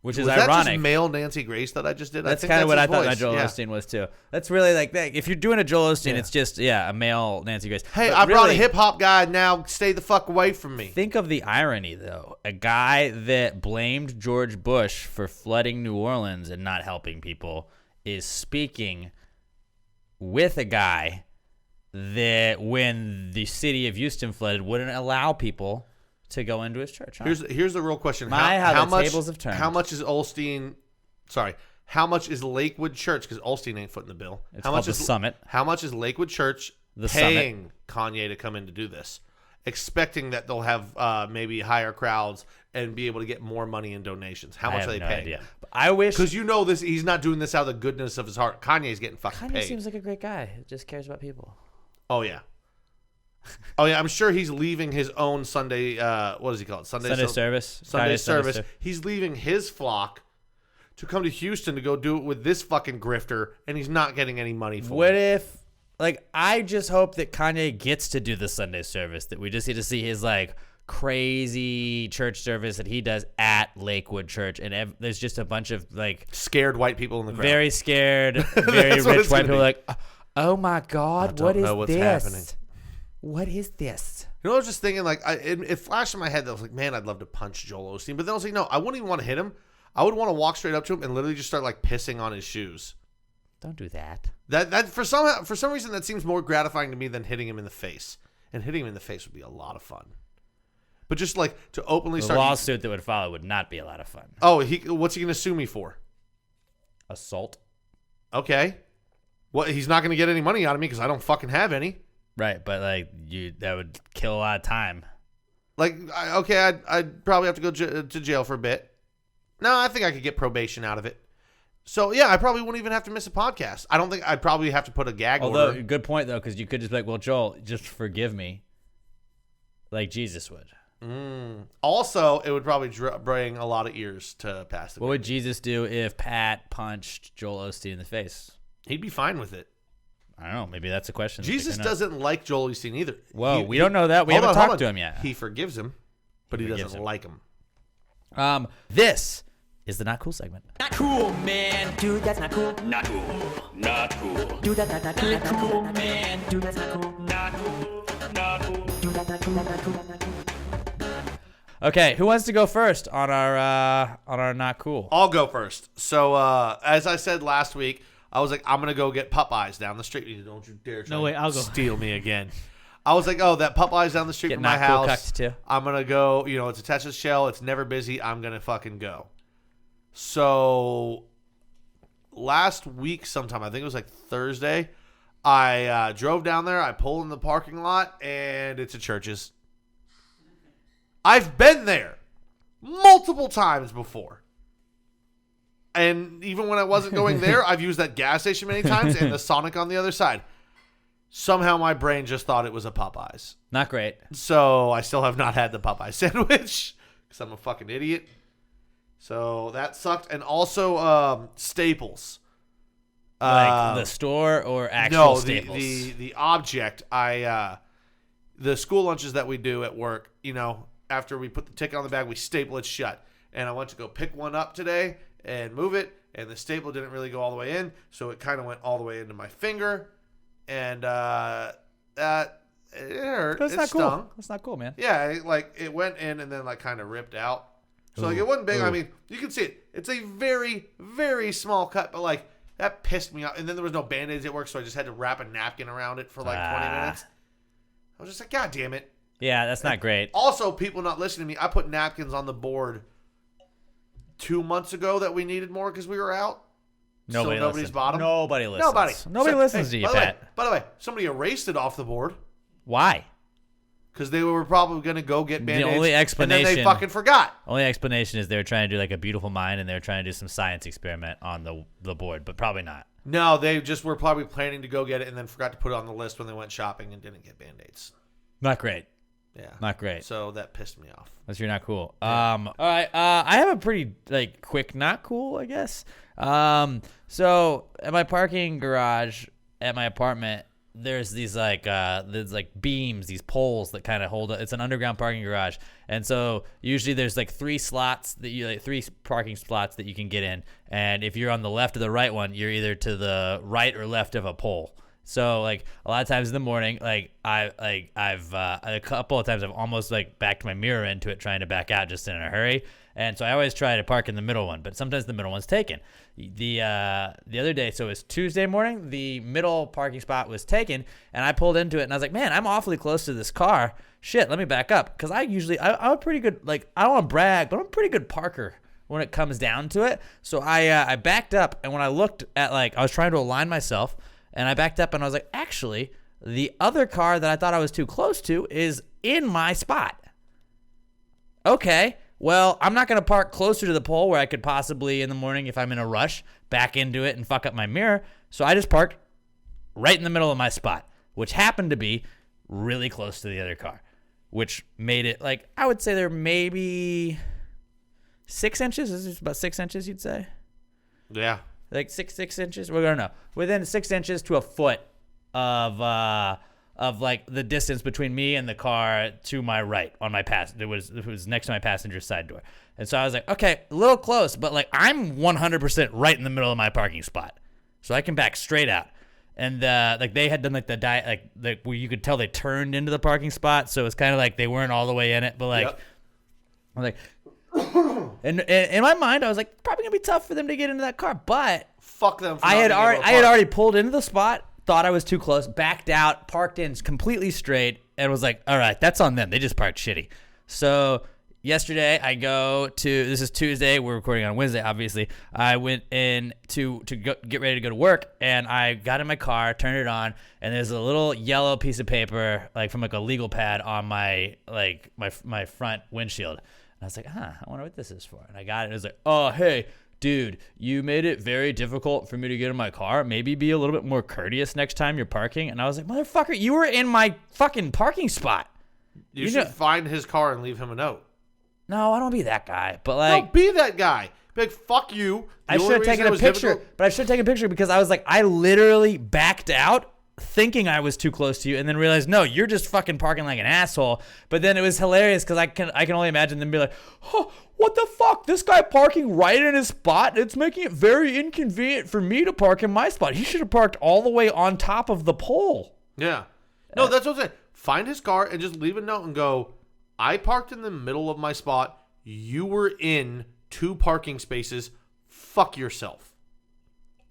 Which is Was that ironic. just male Nancy Grace that I just did? That's I think kind of what his I thought voice. that Joel Yeah. Osteen was too. That's really like that. If you're doing a Joel Osteen, Yeah. it's just a male Nancy Grace. Hey, But I brought a really, hip hop guy. Now stay the fuck away from me. Think of the irony though. A guy that blamed George Bush for flooding New Orleans and not helping people is speaking with a guy that when the city of Houston flooded wouldn't allow people to go into his church. Huh? Here's the real question. How the much, tables have turned. How much is Olstein? Sorry. How much is Lakewood Church? Because Olstein ain't footing the bill. It's how called much the is Summit. How much is Lakewood Church The paying Kanye to come in to do this, expecting that they'll have maybe higher crowds and be able to get more money in donations? How I much have are they no paying? idea. But I wish Because you know this, he's not doing this out of the goodness of his heart. Kanye's getting fucking Kanye paid. seems like a great guy. Who just cares about people. Oh yeah. Oh yeah, I'm sure he's leaving his own Sunday. What does he call it? Sunday service. Sunday Friday service. service. He's leaving his flock to come to Houston to go do it with this fucking grifter, and he's not getting any money for What it. if, like, I just hope that Kanye gets to do the Sunday service, that we just get to see his, like, crazy church service that he does at Lakewood Church. And there's just a bunch of, like, Scared white people in the crowd. very scared, very That's what rich it's white gonna people be. like, oh my God, don't what is know what's this? happening. What is this? You know, I was just thinking, like, it flashed in my head that I was like, man, I'd love to punch Joel Osteen. But then I was like, no, I wouldn't even want to hit him. I would want to walk straight up to him and literally just start, like, pissing on his shoes. Don't do that. That for some reason that seems more gratifying to me than hitting him in the face. And hitting him in the face would be a lot of fun. But just like to openly The start lawsuit that would follow would not be a lot of fun. Oh, what's he going to sue me for? Assault. Okay. Well, he's not going to get any money out of me because I don't fucking have any. Right, but like that would kill a lot of time. Like, I'd probably have to go to jail for a bit. No, I think I could get probation out of it. So, yeah, I probably wouldn't even have to miss a podcast. I don't think I'd probably have to put a gag Although, order. good point, though, because you could just be like, well, Joel, just forgive me. Like Jesus would. Also, it would probably bring a lot of ears to pass the What would Jesus do if Pat punched Joel Osteen in the face? He'd be fine with it. I don't know. Maybe that's a question. that we Jesus can know. doesn't like Joel Osteen either. Whoa, we don't know that. We Hold haven't on, talked to him yet. He forgives him, but he forgives doesn't him. like him. This is the Not Cool segment. Not cool, man. Dude, that's not cool. Not cool. Not cool. Dude, that's not cool. Not cool, man. Dude, that's not cool. Not cool. Not cool. Dude, that's not cool. Not cool. Not cool. Okay, who wants to go first on our Not Cool? I'll go first. So, as I said last week, I was like, I'm going to go get Popeyes down the street. Don't you dare try No way, to I'll go. steal me again. I was like, oh, that Popeyes down the street Get from my Not Cool house. cucked, too. I'm going to go, it's attached to the Shell. It's never busy. I'm going to fucking go. So, last week sometime, I think it was like Thursday, I drove down there. I pull in the parking lot, and it's a Church's. I've been there multiple times before. And even when I wasn't going there, I've used that gas station many times and the Sonic on the other side. Somehow my brain just thought it was a Popeyes. Not great. So I still have not had the Popeye sandwich because I'm a fucking idiot. So that sucked. And also Staples. Like the store or actual No, Staples? the object. The school lunches that we do at work, after we put the ticket on the bag, we staple it shut. And I went to go pick one up today and move it, and the staple didn't really go all the way in, so it kind of went all the way into my finger, and it hurt. That's it not stung. cool. That's not cool, man. Yeah, it went in and then kind of ripped out. So it wasn't big. I mean, you can see it. It's a very, very small cut, but that pissed me off. And then there was no Band-Aids at work, so I just had to wrap a napkin around it for 20 minutes. I was just like, God damn it. Yeah, that's not great. Also, people not listening to me, I put napkins on the board 2 months ago that we needed more because we were out. Nobody nobody's listens. bottom? Nobody listens. Nobody listens to you, Pat. By the way, somebody erased it off the board Why? because they were probably going to go get Band-Aids. only And explanation- then they fucking forgot. Only explanation is they were trying to do like a beautiful mind and they were trying to do some science experiment on the board, but probably not. No, they just were probably planning to go get it and then forgot to put it on the list when they went shopping and didn't get Band-Aids. Not great. Yeah. Not great. So that pissed me off. That's you're not cool. All right. I have a pretty like quick not cool, I guess. So at my parking garage at my apartment, there's these like beams, these poles that kind of hold it. It's an underground parking garage, and so usually there's like three parking spots that you can get in, and if you're on the left or the right one, you're either to the right or left of a pole. So like a lot of times in the morning, like I've a couple of times I've almost like backed my mirror into it trying to back out just in a hurry. And so I always try to park in the middle one, but sometimes the middle one's taken. The other day, so it was Tuesday morning, the middle parking spot was taken, and I pulled into it, and I was like, man, I'm awfully close to this car. Shit, let me back up. Because I'm a pretty good, like, I don't want to brag, but I'm a pretty good parker when it comes down to it. So I backed up, and when I looked at, like, I was trying to align myself, and I backed up, and I was like, actually, the other car that I thought I was too close to is in my spot. Okay. Well, I'm not going to park closer to the pole where I could possibly, in the morning, if I'm in a rush, back into it and fuck up my mirror. So I just parked right in the middle of my spot, which happened to be really close to the other car, which made it, like, I would say they're maybe 6 inches. Is it about 6 inches, you'd say? Yeah. Like six inches? We're going to know. Within 6 inches to a foot of like the distance between me and the car to my right on my it was next to my passenger side door. And so I was like, okay, a little close, but like I'm 100% right in the middle of my parking spot. So I can back straight out. And like they had done like the where you could tell they turned into the parking spot, so it's kind of like they weren't all the way in it, but like Yep. I'm like and in my mind I was like probably going to be tough for them to get into that car, but Fuck them. I had already pulled into the spot, thought I was too close, backed out, parked in completely straight, and was like, all right, that's on them. They just parked shitty. So yesterday I this is Tuesday. We're recording on Wednesday, obviously. I went in to get ready to go to work, and I got in my car, turned it on, and there's a little yellow piece of paper, like from like a legal pad on my front windshield. And I was like, I wonder what this is for. And I got it. It was like, oh, hey, dude, you made it very difficult for me to get in my car. Maybe be a little bit more courteous next time you're parking. And I was like, motherfucker, you were in my fucking parking spot. You should find his car and leave him a note. No, I don't be that guy. But like, No, be that guy. Be like, fuck you. I should have taken a picture. But I should have taken a picture because I was like, I literally backed out thinking I was too close to you, and then realized, no, you're just fucking parking like an asshole. But then it was hilarious because I can only imagine them be like, huh, what the fuck? This guy parking right in his spot? It's making it very inconvenient for me to park in my spot. He should have parked all the way on top of the pole. Yeah. No, that's what I'm saying. Find his car and just leave a note and go, I parked in the middle of my spot. You were in 2 parking spaces. Fuck yourself.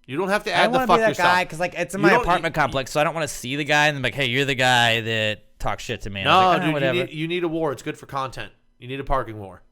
You don't have to add the fuck yourself. I don't want to be that guy because like it's in my apartment complex, so I don't want to see the guy and then like, hey, you're the guy that talks shit to me. And no, like, dude, whatever. you need a war. It's good for content. You need a parking war.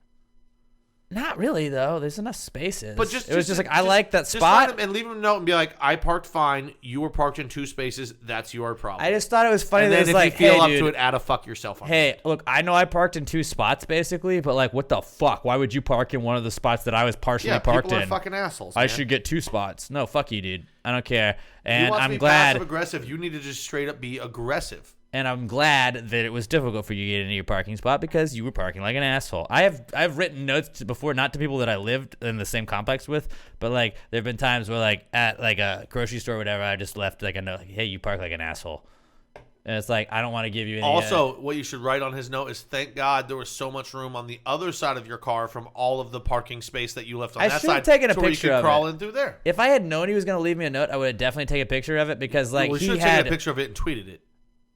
Not really though. There's enough spaces. But it was just like I like that just spot. find him and leave him a note and be like, I parked fine. You were parked in 2 spaces. That's your problem. I just thought it was funny and that then it's if like, you feel hey, up dude, to it, add a fuck yourself on hey, it. look, I know I parked in 2 spots basically, but like, what the fuck? Why would you park in one of the spots that I was partially parked people in? are fucking assholes. I Man. should get 2 spots. No, fuck you, dude. I don't care. And you want to I'm be glad. Passive aggressive. You need to just straight up be aggressive. And I'm glad that it was difficult for you to get into your parking spot because you were parking like an asshole. I've written notes before, not to people that I lived in the same complex with, but like there have been times where like at like a grocery store or whatever, I just left like a note, like, hey, you park like an asshole. And it's like, I don't want to give you any. Also, what you should write on his note is, thank God there was so much room on the other side of your car from all of the parking space that you left on that side. I should have taken a where picture you could of crawl it. in through there. If I had known he was going to leave me a note, I would have definitely taken a picture of it because like well, we he should have had taken a picture of it and tweeted it.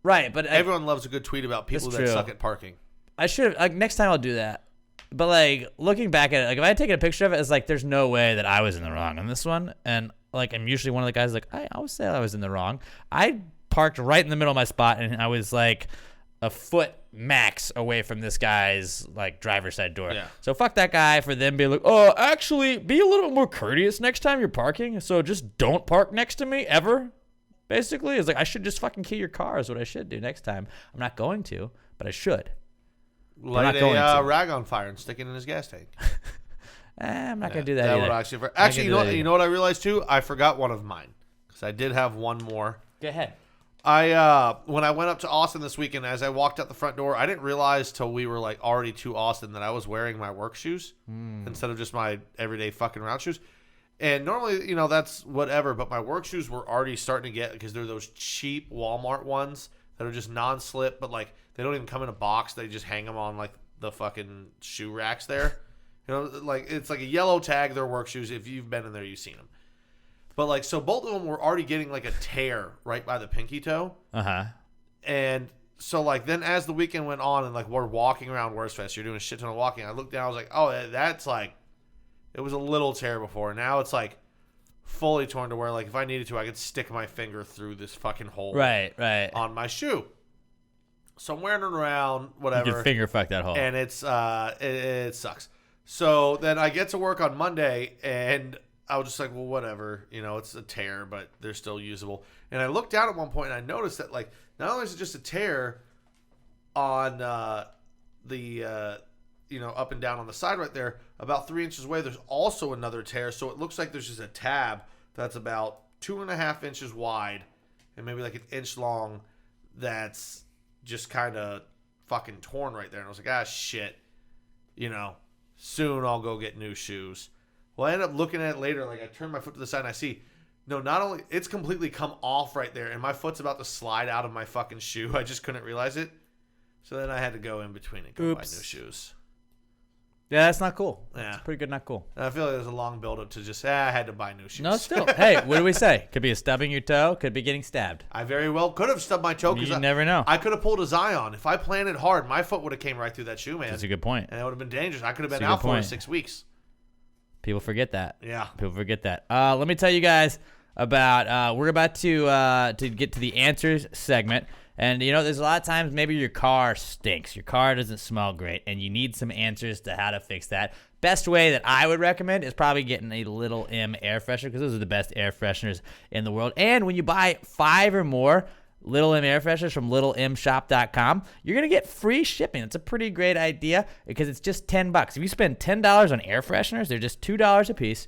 Right, but everyone loves a good tweet about people that suck at parking. I should have. Like, next time I'll do that. But like looking back at it, like if I had taken a picture of it, it's like there's no way that I was in the wrong on this one. And like I'm usually one of the guys like I always say I was in the wrong. I parked right in the middle of my spot, and I was like, a foot max away from this guy's like driver's side door. Yeah. So fuck that guy for them being like, oh, actually, be a little bit more courteous next time you're parking. So just don't park next to me ever. Basically, it's like I should just fucking key your car is what I should do next time. I'm not going to, but I should. Light a rag on fire and stick it in his gas tank. I'm not gonna do that That either. would actually, you know what I realized too? I forgot one of mine because I did have one more. Go ahead. When I went up to Austin this weekend, as I walked out the front door, I didn't realize till we were like already to Austin that I was wearing my work shoes instead of just my everyday fucking route shoes. And normally, that's whatever, but my work shoes were already starting to get, because they're those cheap Walmart ones that are just non-slip, but like they don't even come in a box. They just hang them on like the fucking shoe racks there. Like it's like a yellow tag. They're work shoes. If you've been in there, you've seen them. But like, so both of them were already getting like a tear right by the pinky toe. And so like then as the weekend went on and like we're walking around Worstfest, you're doing a shit ton of walking. I looked down, I was like, oh, that's like, it was a little tear before. Now it's like fully torn to where like if I needed to, I could stick my finger through this fucking hole. Right. On my shoe. So I'm wearing it around, whatever. You can finger fuck that hole. And it's it sucks. So then I get to work on Monday and I was just like, well, whatever, it's a tear, but they're still usable. And I looked down at one point and I noticed that like not only is it just a tear on the up and down on the side right there, about 3 inches away, there's also another tear. So it looks like there's just a tab that's about 2.5 inches wide and maybe like an inch long that's just kind of fucking torn right there. And I was like, shit, soon I'll go get new shoes. Well, I ended up looking at it later. Like, I turned my foot to the side and I see, no, not only, it's completely come off right there and my foot's about to slide out of my fucking shoe. I just couldn't realize it. So then I had to go in between and go buy new shoes. Yeah, that's not cool. Yeah. It's pretty good, not cool. And I feel like there's a long build-up to just, I had to buy new shoes. No, still. Hey, what do we say? Could be a stubbing your toe. Could be getting stabbed. I very well could have stubbed my toe. You never know. I could have pulled a Zion. If I planted hard, my foot would have came right through that shoe, man. That's a good point. And it would have been dangerous. I could have been out 4 to 6 weeks. People forget that. Yeah. People forget that. Let me tell you guys about, we're about to get to the answers segment. And, there's a lot of times maybe your car stinks. Your car doesn't smell great, and you need some answers to how to fix that. Best way that I would recommend is probably getting a Little M air freshener, because those are the best air fresheners in the world. And when you buy 5 or more Little M air fresheners from littlemshop.com, you're going to get free shipping. It's a pretty great idea because it's just $10. If you spend $10 on air fresheners, they're just $2 a piece.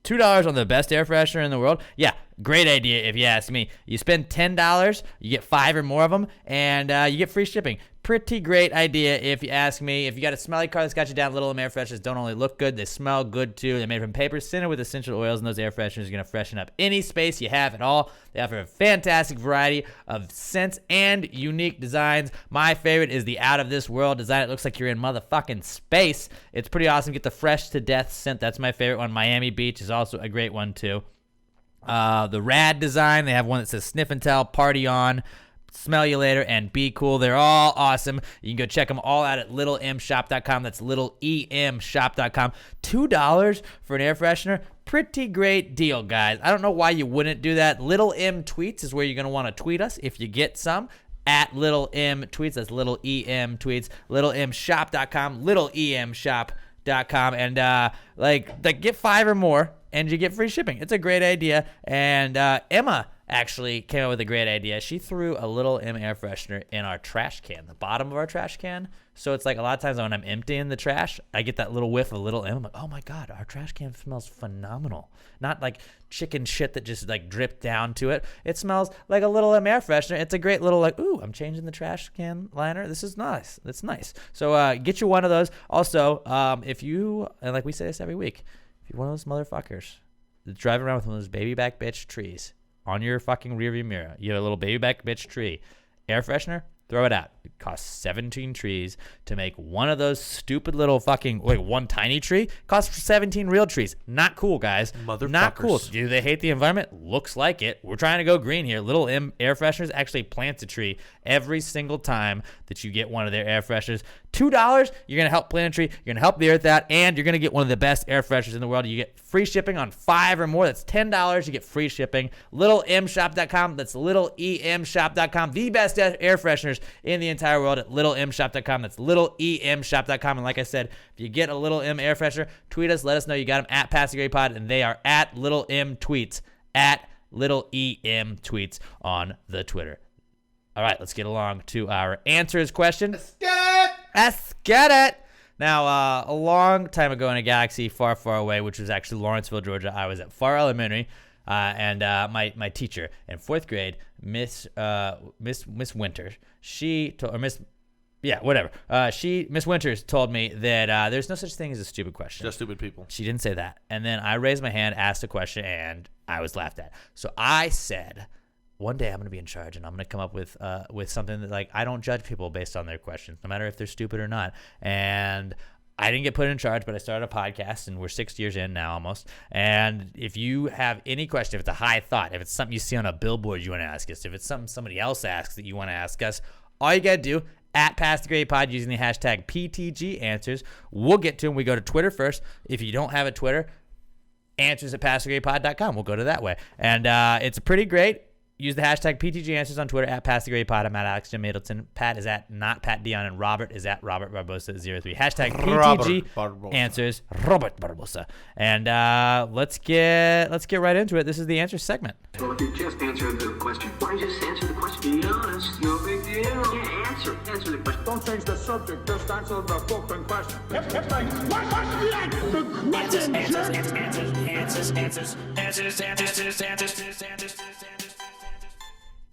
$2 on the best air freshener in the world. Yeah, great idea if you ask me. You spend $10, you get 5 or more of them, and you get free shipping. Pretty great idea if you ask me. If you got a smelly car that's got you down, Little M air fresheners don't only look good, they smell good too. They're made from paper scented with essential oils, and those air fresheners are going to freshen up any space you have at all. They offer a fantastic variety of scents and unique designs. My favorite is the out of this world design. It looks like you're in motherfucking space. It's pretty awesome. Get the fresh to death scent. That's my favorite one. Miami Beach is also a great one too. The rad design, they have one that says sniff and tell, party on, smell you later, and be cool. They're all awesome. You can go check them all out at littlemshop.com. That's littlemshop.com. $2 for an air freshener. Pretty great deal, guys. I don't know why you wouldn't do that. Little M Tweets is where you're going to want to tweet us if you get some. At Little M Tweets. That's Little EM Tweets. littlemshop.com. littlemshop.com. And like get 5 or more and you get free shipping. It's a great idea. And Emma actually came up with a great idea. She threw a Little M air freshener in our trash can, the bottom of our trash can. So it's like a lot of times when I'm emptying the trash, I get that little whiff of Little M. I'm like, oh my God, our trash can smells phenomenal. Not like chicken shit that just like dripped down to it. It smells like a Little M air freshener. It's a great little like, ooh, I'm changing the trash can liner. This is nice. That's nice. So get you one of those. Also, if you, and like we say this every week, if you're one of those motherfuckers that's driving around with one of those baby back bitch trees on your fucking rearview mirror, you have a little baby back bitch tree, air freshener, throw it out. Costs 17 trees to make one of those stupid little fucking, one tiny tree. Costs 17 real trees. Not cool, guys. Motherfuckers. Not cool. Do they hate the environment? Looks like it. We're trying to go green here. Little M air fresheners actually plants a tree every single time that you get one of their air fresheners. $2, you're going to help plant a tree. You're going to help the earth out, and you're going to get one of the best air fresheners in the world. You get free shipping on 5 or more. That's $10. You get free shipping. LittleMShop.com. That's LittleEMShop.com. The best air fresheners in the entire world at LittleMShop.com. That's LittleEMShop.com. And like I said, if you get a Little M air freshener, tweet us. Let us know you got them at PassingGrayPod, and they are at Little M Tweets, at Little EM Tweets on the Twitter. All right, let's get along to our answers question. Let's get it. Now, a long time ago in a galaxy far, far away, which was actually Lawrenceville, Georgia, I was at Farr Elementary, and my teacher in 4th grade, Miss Winters, Miss Winters told me that there's no such thing as a stupid question. Just stupid people. She didn't say that. And then I raised my hand, asked a question, and I was laughed at. So I said, one day I'm going to be in charge, and I'm going to come up with something that, like, I don't judge people based on their questions, no matter if they're stupid or not. And I didn't get put in charge, but I started a podcast, and we're 6 years in now almost. And if you have any question, if it's a high thought, if it's something you see on a billboard you want to ask us, if it's something somebody else asks that you want to ask us, all you got to do, at Pass the Gray Pod, using the hashtag PTG Answers. We'll get to them. We go to Twitter first. If you don't have a Twitter, answers at PassTheGrayPod.com. We'll go to that way. And it's pretty great. Use the hashtag PTG Answers on Twitter at PassTheGrayPod. I'm at Alex Jim Middleton. Pat is at not Pat Dion, and Robert is at Robert Barbosa03. Hashtag PTG Answers, Robert Barbosa. And let's get right into it. This is the answer segment. Well, if you just answered the question, why just answer the question? Be honest, no big deal. Yeah, answer the question. Don't change the subject, just answer the fucking question.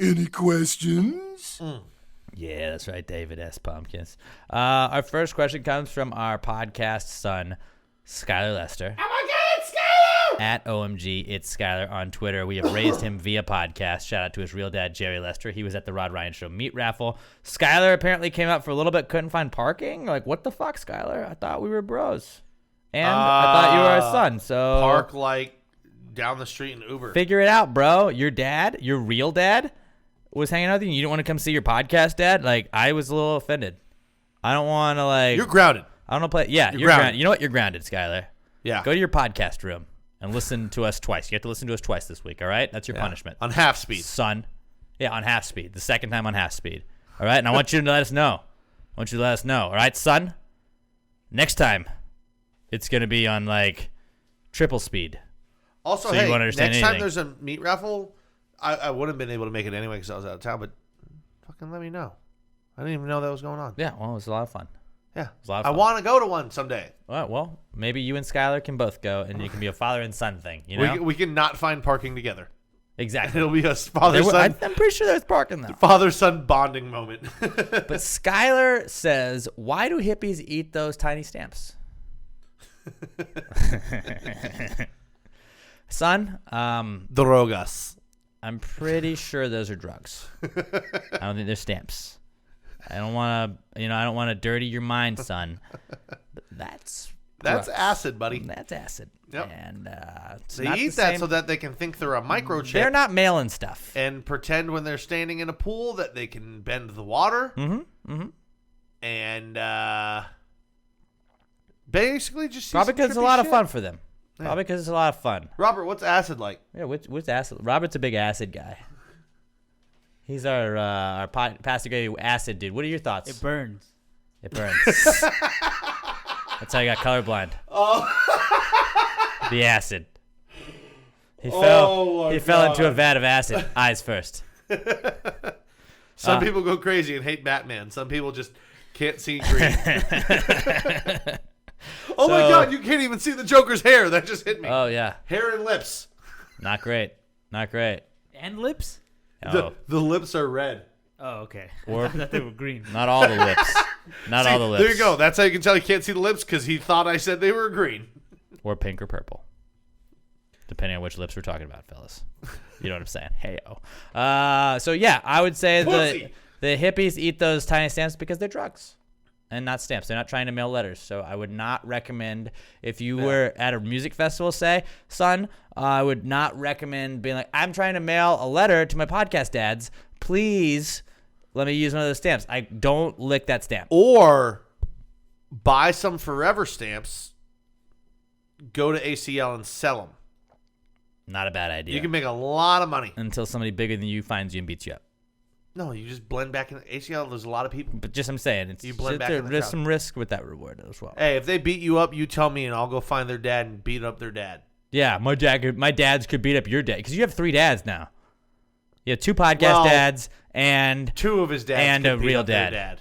Any questions? Yeah, that's right, David S. Pumpkins. Our first question comes from our podcast son, Skylar Lester. Oh my God, Skylar! At OMG, it's Skylar on Twitter. We have raised him via podcast. Shout out to his real dad, Jerry Lester. He was at the Rod Ryan Show meat raffle. Skylar apparently came out for a little bit, couldn't find parking. Like, what the fuck, Skylar? I thought we were bros. And I thought you were a son, so... Park, like, down the street in Uber. Figure it out, bro. Your dad, your real dad, was hanging out with you, and you didn't want to come see your podcast, Dad? Like, I was a little offended. I don't want to, like... You're grounded. I don't know play... Yeah, you're grounded. You know what? You're grounded, Skylar. Yeah. Go to your podcast room and listen to us twice. You have to listen to us twice this week, all right? That's your punishment. On half speed. Son. Yeah, on half speed. The second time on half speed. All right? And I want you to let us know. All right, son? Next time, it's going to be on, like, triple speed. Also, so hey, you won't understand next time anything. there's a meat raffle... I wouldn't have been able to make it anyway because I was out of town, but fucking let me know. I didn't even know that was going on. Yeah, well, it was a lot of fun. Yeah. It was a lot of I fun. want to go to one someday. All right, well, maybe you and Skylar can both go, and it can be a father and son thing, you know? We can not find parking together. Exactly. It'll be a father-son... I'm pretty sure there's parking, though. Father-son bonding moment. But Skylar says, why do hippies eat those tiny stamps? Son, Drogas. I'm pretty sure those are drugs. I don't think they're stamps. I don't want to dirty your mind, son. But that's drugs. acid, buddy. That's acid. Yep. And they eat that so that they can think they're a microchip. They're not mailing stuff. And pretend when they're standing in a pool that they can bend the water. Mm-hmm. Mm-hmm. And basically just see probably some because it's a trippy lot of shit. fun for them. Yeah. Probably because it's a lot of fun. Robert, what's acid like? Yeah, what's acid? Robert's a big acid guy. He's our Pastor Gray acid dude. What are your thoughts? It burns. It burns. That's how you got colorblind. Oh. The acid. He Oh my fell into a God. vat of acid. Eyes first. Some people go crazy and hate Batman. Some people just can't see green. Oh my God, you can't even see the Joker's hair. That just hit me. Oh yeah. Hair and lips. Not great. Not great. And lips? Oh. The lips are red. Oh, okay. Or- I thought they were green. Not all the lips. Not all the lips. There you go. That's how you can tell he can't see the lips because he thought I said they were green. Or pink or purple. Depending on which lips we're talking about, fellas. You know what I'm saying? Hey-o. So, yeah, I would say Pussy. The hippies eat those tiny stamps because they're drugs and not stamps. They're not trying to mail letters. So I would not recommend, if you were at a music festival, say, son, I would not recommend being like, I'm trying to mail a letter to my podcast dads. Please let me use one of those stamps. I don't lick that stamp. Or buy some forever stamps, go to ACL and sell them. Not a bad idea. You can make a lot of money. Until somebody bigger than you finds you and beats you up. No, you just blend back in ACL. There's a lot of people. But just I'm saying, it's You blend back in the there's crowd. some risk with that reward as well. Hey, if they beat you up, you tell me, and I'll go find their dad and beat up their dad. Yeah, my dads could beat up your dad because you have 3 dads now. You have 2 podcast dads and 2 of his dads and could a beat real up their dad.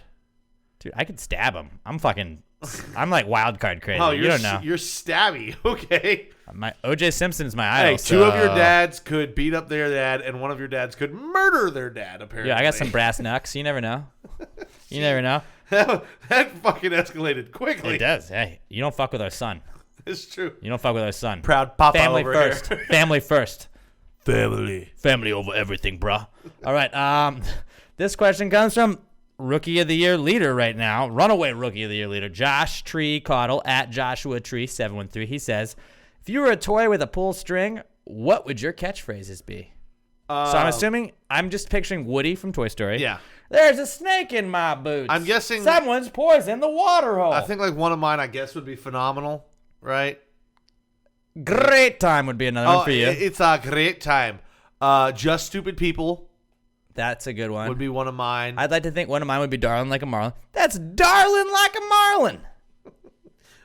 Dude, I could stab him. I'm like wild card crazy. Oh, you don't know. You're stabby. Okay. My OJ Simpson's my idol. Hey, 2 of your dads could beat up their dad, and 1 of your dads could murder their dad. Apparently. Yeah, I got some brass knucks. You never know. You never know. That fucking escalated quickly. It does. Hey, you don't fuck with our son. It's true. You don't fuck with our son. Proud papa Family over first. here. Family first. Family over everything, bruh. All right. This question comes from Rookie of the Year leader right now, runaway Rookie of the Year leader, Josh Tree Caudle at Joshua Tree 713. He says, if you were a toy with a pull string, what would your catchphrases be? So I'm just picturing Woody from Toy Story. Yeah. There's a snake in my boots. I'm guessing someone's poisoned the water hole. I think like one of mine, I guess, would be phenomenal, right? Great time would be another one for you. It's a great time. Just stupid people That's a good one. would be one of mine. I'd like to think one of mine would be Darling Like a Marlin. That's Darling Like a Marlin.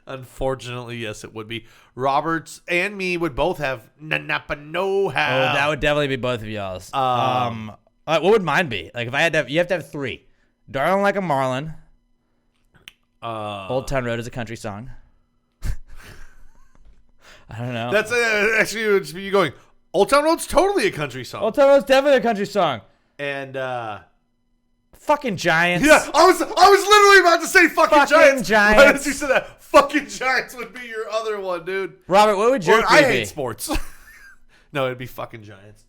Unfortunately, yes, it would be. Roberts and me would both have Napa know how. Oh, that would definitely be both of y'all's. What would mine be? Like if I had to have, you have to have 3. Darling Like a Marlin. Old Town Road is a country song. I don't know. That's actually it would just be you going. Old Town Road's totally a country song. Old Town Road's definitely a country song. And Fucking Giants. yeah, I was literally about to say fucking Giants. Giants. Right as you said that, fucking Giants would be your other one, dude. Robert, what would your I three be? hate sports. No, it'd be fucking Giants.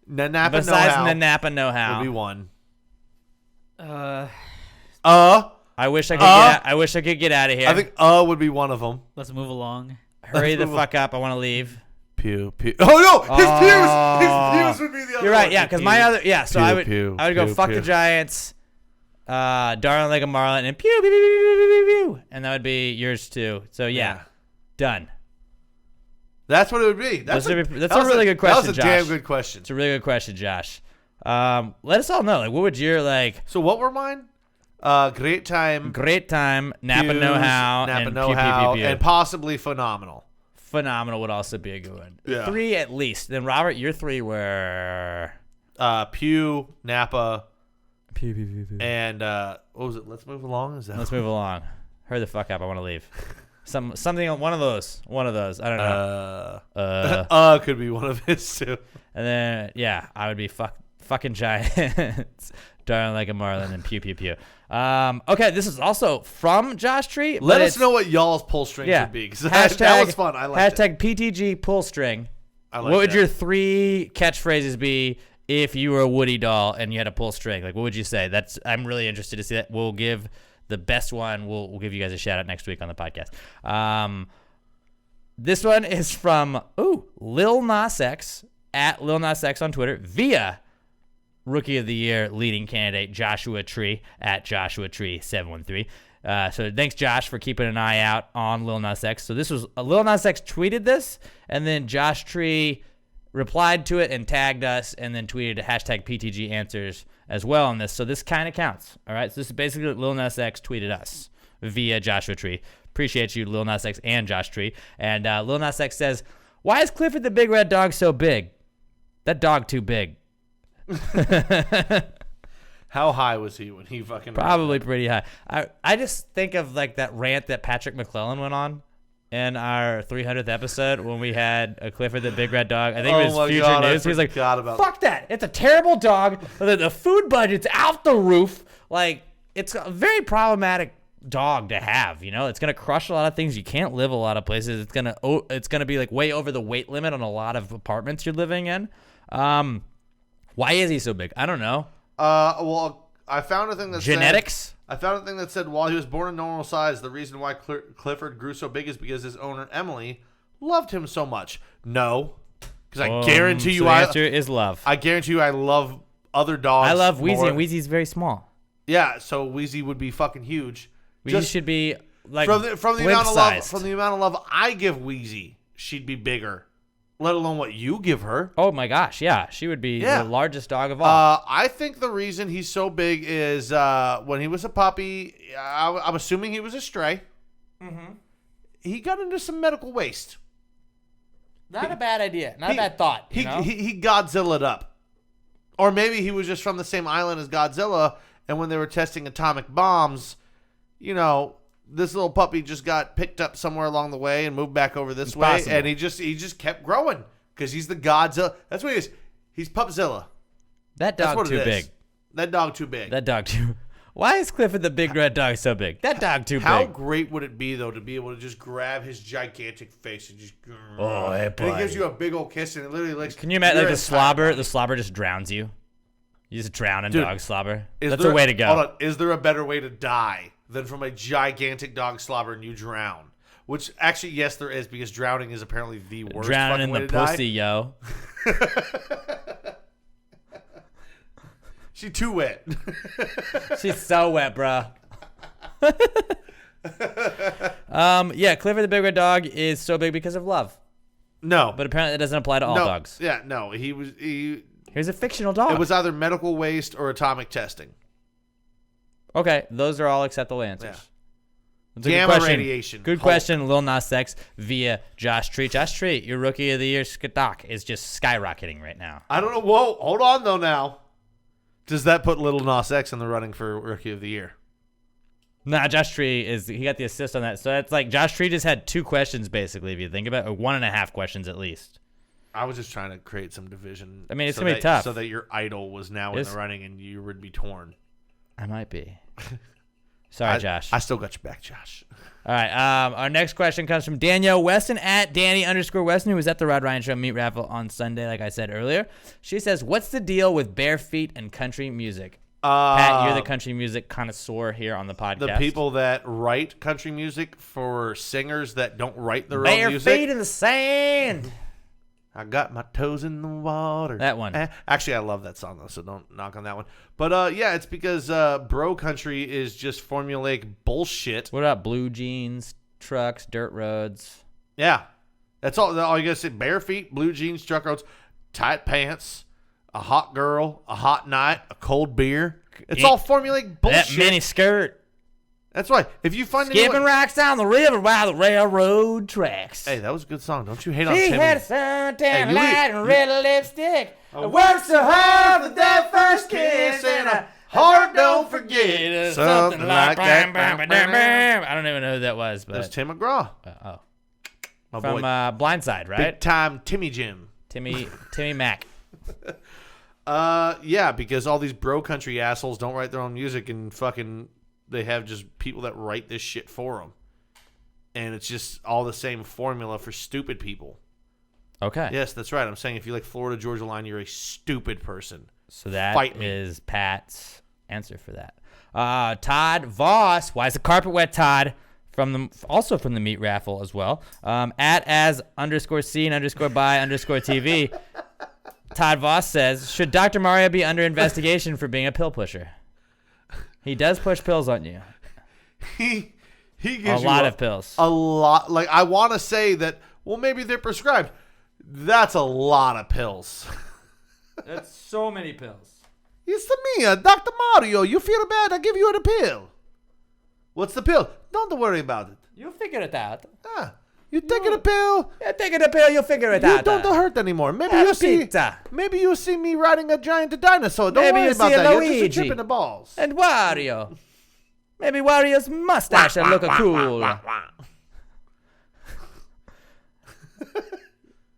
Napa Besides know-how the Napa know-how. would be one. I wish I could I wish I could get out of here. I think would be one of them. Let's move along. Hurry the fuck up. I want to leave. Pew pew. Oh no, his pews would be the other. You're right. one. Yeah, because my other so Pew, I would pew, go pew, fuck pew. the Giants, Darling Like a Marlin, and pew pew pew pew pew pew pew, and that would be yours too. So yeah. Done. That's what it would be. That's a really good question, That was a Josh. damn good question. It's a really good question, Josh. Let us all know. Like, what would your So what were mine? Great time. great time, Napa pews, know-how, Napa and know-how, pew pew pew pew. and possibly phenomenal. Phenomenal would also be a good one. Yeah. 3 at least. Then Robert, your 3 were Pew, Napa, pew pew pew pew. and what was it? Let's move along. Is that? Let's move along. Hurry the fuck up. I want to leave. Something on one of those. I don't know. Could be one of his too. And then I would be fucking Giants, Darling Like a Marlin, and pew pew pew. Okay, this is also from Josh Tree. Let us know what y'all's pull strings would be. 'Cause that was fun. I liked it. #PTG pull string. I What like would that. your 3 catchphrases be if you were a Woody doll and you had a pull string? Like, what would you say? I'm really interested to see that. We'll give the best one. We'll give you guys a shout out next week on the podcast. This one is from Lil Nas X at Lil Nas X on Twitter via Rookie of the Year leading candidate Joshua Tree at Joshua Tree 713. So thanks, Josh, for keeping an eye out on Lil Nas X. So this was Lil Nas X tweeted this, and then Josh Tree replied to it and tagged us, and then tweeted #PTG answers as well on this. So this kind of counts. All right. So this is basically what Lil Nas X tweeted us via Joshua Tree. Appreciate you, Lil Nas X and Josh Tree. And Lil Nas X says, "Why is Clifford the big red dog so big? That dog too big." How high was he when he fucking? Probably pretty high. I just think of like that rant that Patrick McClellan went on in our 300th episode when we had a Clifford the Big Red Dog. I think it was Future News. He was like, "Fuck that! It's a terrible dog. The food budget's out the roof. Like, it's a very problematic dog to have. You know, it's gonna crush a lot of things. You can't live a lot of places. It's gonna be like way over the weight limit on a lot of apartments you're living in. Why is he so big? I don't know. Well, I found a thing that Genetics? I found a thing that said while he was born a normal size, the reason why Clifford grew so big is because his owner Emily loved him so much. No, because I guarantee you, so the answer is love. I guarantee you, I love other dogs. I love Wheezy, more. and Wheezy's very small. Yeah, so Wheezy would be fucking huge. Wheezy should be like from the amount of love sized. from the amount of love I give Wheezy, she'd be bigger. Let alone what you give her. Oh my gosh, yeah, she would be Yeah. the largest dog of all. I think the reason he's so big is when he was a puppy, I'm assuming he was a stray. Mm-hmm. He got into some medical waste. Not a bad idea. Not a bad thought. He Godzilla'd up. Or maybe he was just from the same island as Godzilla, and when they were testing atomic bombs, this little puppy just got picked up somewhere along the way and moved back over this way, possible. and he just kept growing because he's the Godzilla. That's what he is. He's Pupzilla. That That's dog what too it is. big. That dog too big. That dog too. Why is Clifford the big red dog so big? That dog too How big. great would it be though to be able to just grab his gigantic face and just Oh, hey, and he buddy. gives you a big old kiss and it literally like. Can you imagine you're like the inside slobber? body. The slobber just drowns you. You just drown in Dude, dog slobber. Is That's there- a way to go. Hold on. Is there a better way to die than from a gigantic dog slobber and you drown? Which actually, yes, there is because drowning is apparently the worst. Drowning in fucking the way to pussy, yo. She too wet. She's so wet, bro. Yeah, Clifford the big red dog is so big because of love. No, But apparently that doesn't apply to all no, dogs. Yeah, no. Here's a fictional dog. It was either medical waste or atomic testing. Okay, those are all acceptable answers. Yeah. That's a good Gamma question. radiation. Good Hulk. question, Lil Nas X via Josh Treat. Josh Treat, your Rookie of the Year doc is just skyrocketing right now. I don't know. Whoa, hold on though. Now, does that put Little Nas X in the running for Rookie of the Year? Nah, Josh Tree he got the assist on that. So that's like Josh Tree just had 2 questions basically, if you think about it, or 1.5 questions at least. I was just trying to create some division. I mean, it's so gonna be that- tough. So that your idol was now in It's- the running and you would be torn. I might be. Sorry, Josh. I still got your back, Josh. All right. Our next question comes from Danielle Weston at Danny_Weston, who was at the Rod Ryan Show meat raffle on Sunday, like I said earlier. She says, "What's the deal with bare feet and country music?" Pat, you're the country music connoisseur here on the podcast. The people that write country music for singers that don't write their own bare music. feet in the sand. I got my toes in the water. That one. Actually, I love that song, though, so don't knock on that one. But, yeah, it's because bro country is just formulaic bullshit. What about blue jeans, trucks, dirt roads? Yeah. That's all you got to say. Bare feet, blue jeans, truck roads, tight pants, a hot girl, a hot night, a cold beer. It's all formulaic bullshit. That mini skirt. That's right. If you find Skipping anyone... rocks down the river by the railroad tracks. Hey, that was a good song. Don't you hate on She Timmy? had a suntan Hey, you light leave- and red lipstick. I worked so hard for that first kiss, and a heart don't forget. Something like that. I don't even know who that was, That's but Tim McGraw. My from boy. Blindside, right? Big time Timmy Jim. Timmy Mack. Yeah, because all these bro country assholes don't write their own music and fucking they have just people that write this shit for them. And it's just all the same formula for stupid people. Okay. Yes, that's right. I'm saying if you like Florida Georgia Line, you're a stupid person. So that Fight me. is Pat's answer for that. Todd Voss. Why is the carpet wet, Todd? Also from the meat raffle as well. At as_scene_by_TV. Todd Voss says, should Dr. Mario be under investigation for being a pill pusher? He does push pills on you. He gives A you lot of pills. A lot. Like, I want to say that, well, maybe they're prescribed. That's a lot of pills. That's so many pills. It's me, Dr. Mario. You feel bad? I give you the pill. What's the pill? Don't worry about it. You'll figure it out. You taking a pill? Yeah, taking a pill, you'll figure it You out. don't hurt anymore. Maybe Have you a see. pizza. Maybe you see me riding a giant dinosaur. Don't Maybe worry you about see a that. You're just Luigi. a trip in the balls. And Wario. Maybe Wario's mustache will look cool.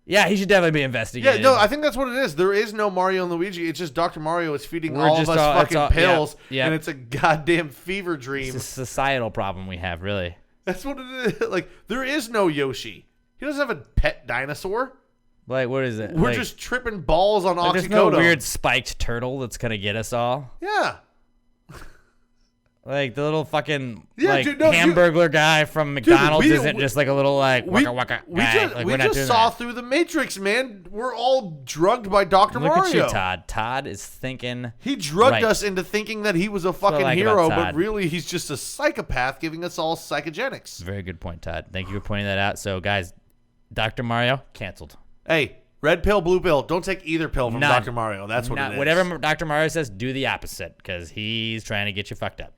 Yeah, he should definitely be Yeah, investigated. no, I think that's what it is. There is no Mario and Luigi. It's just Dr. Mario is feeding We're all of just us all- it's fucking all- pills, yeah. and it's a goddamn fever dream. It's a societal problem we have, really. That's what it is. Like, there is no Yoshi. He doesn't have a pet dinosaur. Like, what is it? We're Like, tripping balls on there's no oxycodone. weird spiked turtle that's going to get us all. Yeah. Like the little fucking Yeah, dude, no, Hamburglar guy from McDonald's we- isn't just like a little like We, waka waka we guy. just, Like, we we're not just doing saw that. through the Matrix, man. We're all drugged by Dr. Look Mario. at you, Todd. Todd is thinking. He drugged right. us into thinking that he was a what I fucking like about hero, but Todd. really he's just a psychopath giving us all psychogenics. Very good point, Todd. Thank you for pointing that out. So, guys, Dr. Mario canceled. Hey, red pill, blue pill. Don't take either pill from None. Dr. Mario. That's what it is. Whatever Dr. Mario says, do the opposite because he's trying to get you fucked up.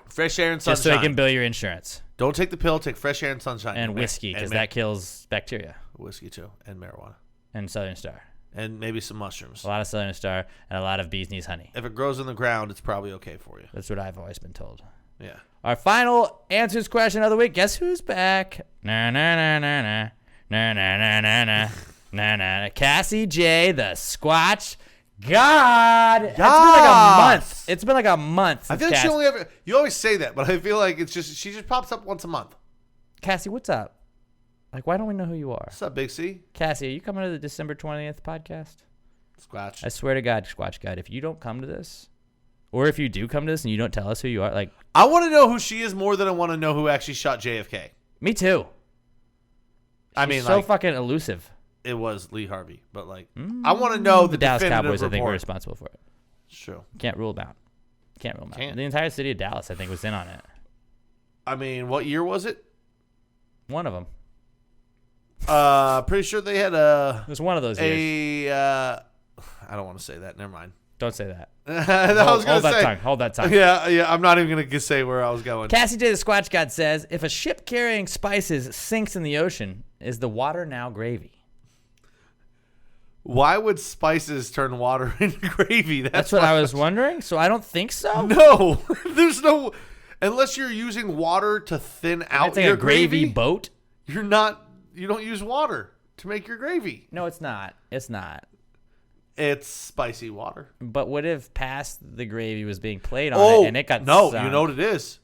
Fresh air and sunshine. Just so he can bill your insurance. Don't take the pill. Take fresh air and sunshine. And whiskey because that kills bacteria. Whiskey, too. And marijuana. And Southern Star. And maybe some mushrooms. A lot of Southern Star and a lot of bee's knees honey. If it grows in the ground, it's probably okay for you. That's what I've always been told. Yeah. Our final answers question of the week. Guess who's back? Na na na na na na na na na na na na. Cassie J, the Squatch God. It's been like a month. It's been like a month. I feel like she only ever. You always say that, but I feel like it's just she just pops up once a month. Cassie, what's up? Like, why don't we know who you are? What's up, Big C? Cassie, are you coming to the December 20th podcast? Squatch. I swear to God, Squatch God, if you don't come to this, or if you do come to this and you don't tell us who you are, like, I want to know who she is more than I want to know who actually shot JFK. me too. I She's mean, so like, fucking elusive. it was Lee Harvey, but like, I want to know The Dallas definitive Cowboys, I think, were report. responsible for it. It's true. Can't rule them out. Can't rule them out. Can't. The entire city of Dallas, I think, was in on it. I mean, what year was it? One of them. Pretty sure they had It was one of those years. I don't want to say that. Never mind. Don't say that. I was gonna Hold that say. tongue. Hold that tongue. Yeah. I'm not even gonna say where I was going. Cassie J. the Squatch God says, if a ship carrying spices sinks in the ocean, is the water now gravy? Why would spices turn water into gravy? That's what I was wondering. So I don't think so. No, there's no. Unless you're using water to thin out It's like your a gravy gravy, boat. you're not. You don't use water to make your gravy. No, it's not. It's not. It's spicy water. But what if past the gravy was being played on it and it got no. sunk? You know what it is?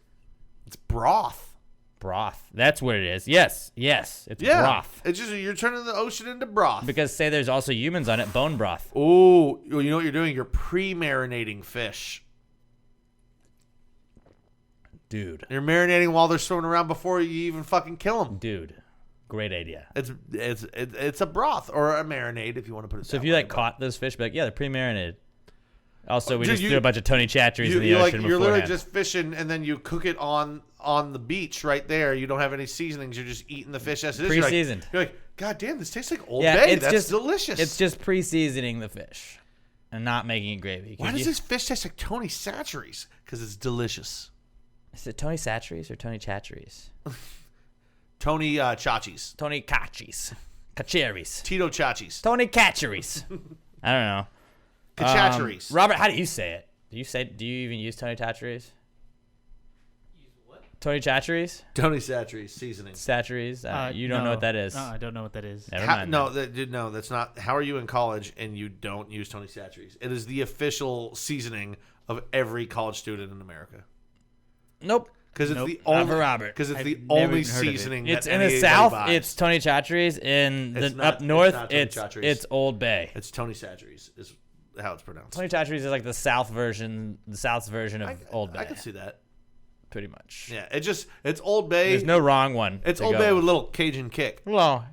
It's broth. Broth. That's what it is. Yes. It's Yeah, broth. it's just you're turning the ocean into broth. Because say there's also humans on it, bone broth. Oh, you know what you're doing? You're pre-marinating fish. Dude. You're marinating while they're swimming around before you even fucking kill them. Dude. Great idea. It's a broth or a marinade if you want to put it. So if you like caught those fish, be like, yeah, they're pre-marinated. Also, we Dude, just you- threw a bunch of Tony Chatteries in the you're ocean you're literally beforehand. just fishing and then you cook it on the beach right there. You don't have any seasonings. You're just eating the fish as it is. You're like- Pre-seasoned. You're like, God damn, this tastes like Old Yeah, Bay. it's That's just delicious. It's just pre-seasoning the fish and not making it gravy. Why does this fish taste like Tony Satcheries? Because it's delicious. Is it Tony Satcheries or Tony Chatteries? Tony Chachis. Tony Cachis. Cacheries. Tito Chachis. Tony Catcheries. I don't know. Cachacheries. Robert, how do you say it? Do you even use Tony Chatcheries? Use what? Tony Chatcheries? Tony Satcheries seasoning. Satcheries? You don't know what that is. No, I don't know what that is. Never mind. No, no, that's not. How are you in college and you don't use Tony Satcheries? It is the official seasoning of every college student in America. Nope. Because it's Nope. the only Robert. Because it's I've the never only even heard of it. seasoning. It's that in the anybody south. buys. It's Tony Chatcheries. In It's the not- up it's north, not Tony it's Chatcheries. Old Bay. It's Tony Satcheries is how it's pronounced. Tony Chatcheries is like the South's version of Old Bay. I can see that. Pretty much. Yeah, it's Old Bay. There's no wrong one. It's to Old go Bay with. with a little Cajun kick. Hello.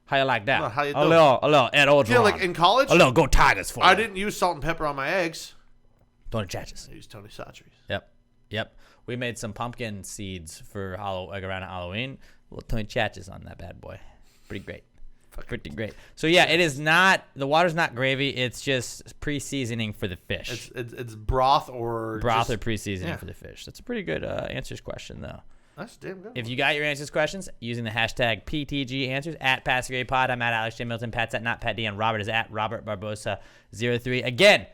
How you like that? Well, how you Hello, Ed Oldron. Yeah, like in college, Hello, go Tigers for I you. didn't use salt and pepper on my eggs. Tony Chatcheries. I used Tony Satcheries. Yep. We made some pumpkin seeds for around Halloween. Little Tony Chatcheries on that bad boy. Pretty great. Pretty great. So yeah, it is not. The water's not gravy. It's just pre-seasoning for the fish. It's broth or Broth just, or pre-seasoning yeah. for the fish. That's a pretty good answers question though. That's damn good. If you got your answers questions using the hashtag PTG answers at PassGradePod, I'm at Alex J. Milton. Pat's at Not Pat D, and Robert is at Robert Barbosa03. Again,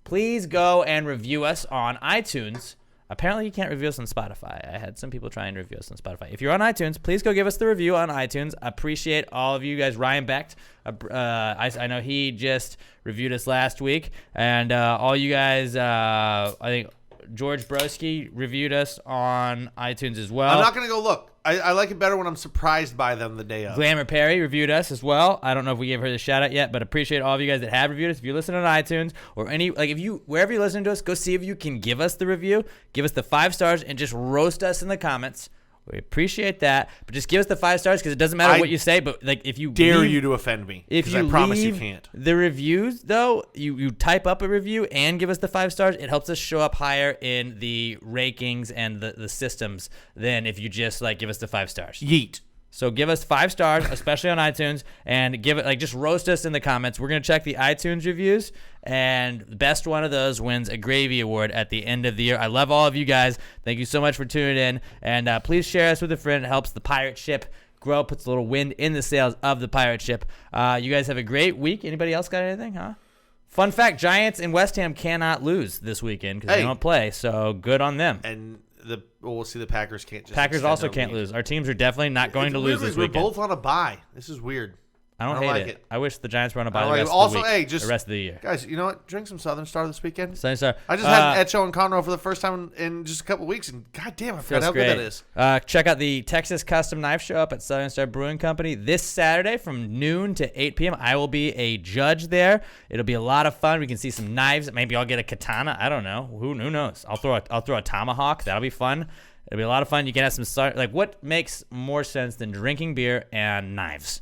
please go and review us on iTunes. Apparently, you can't review us on Spotify. I had some people try and review us on Spotify. If you're on iTunes, please go give us the review on iTunes. Appreciate all of you guys. Ryan Becht, I know he just reviewed us last week. And all you guys, I think George Broski reviewed us on iTunes as well. I'm not going to go look. I like it better when I'm surprised by them the day of. Glamour Perry reviewed us as well. I don't know if we gave her the shout out yet, but appreciate all of you guys that have reviewed us. If you're listening on iTunes or wherever you're listening to us, go see if you can give us the review, give us the 5 stars, and just roast us in the comments. We appreciate that, but just give us the 5 stars because it doesn't matter what you say. But like, if you dare you to offend me, if I promise you can't. The reviews though, you type up a review and give us the 5 stars. It helps us show up higher in the rankings and the systems than if you just like give us the 5 stars. Yeet. So give us 5 stars, especially on iTunes, and give it just roast us in the comments. We're gonna check the iTunes reviews, and the best one of those wins a Gravy Award at the end of the year. I love all of you guys. Thank you so much for tuning in, and please share us with a friend. It helps the pirate ship grow, puts a little wind in the sails of the pirate ship. You guys have a great week. Anybody else got anything? Huh? Fun fact: Giants and West Ham cannot lose this weekend because they don't play. So good on them. And we'll see the Packers can't just. Packers also can't lose. Our teams are definitely not going to lose this weekend. We're both on a bye. This is weird. I don't hate like it. I wish the Giants were on a bye the rest of the year. Guys, you know what? Drink some Southern Star this weekend. Southern Star. I just had Echo and Conroe for the first time in just a couple weeks, and goddamn, I forgot how good that is. Check out the Texas Custom Knife Show up at Southern Star Brewing Company this Saturday from noon to 8 p.m. I will be a judge there. It'll be a lot of fun. We can see some knives. Maybe I'll get a katana. I don't know. Who knows? I'll throw a tomahawk. That'll be fun. It'll be a lot of fun. You can have some what makes more sense than drinking beer and knives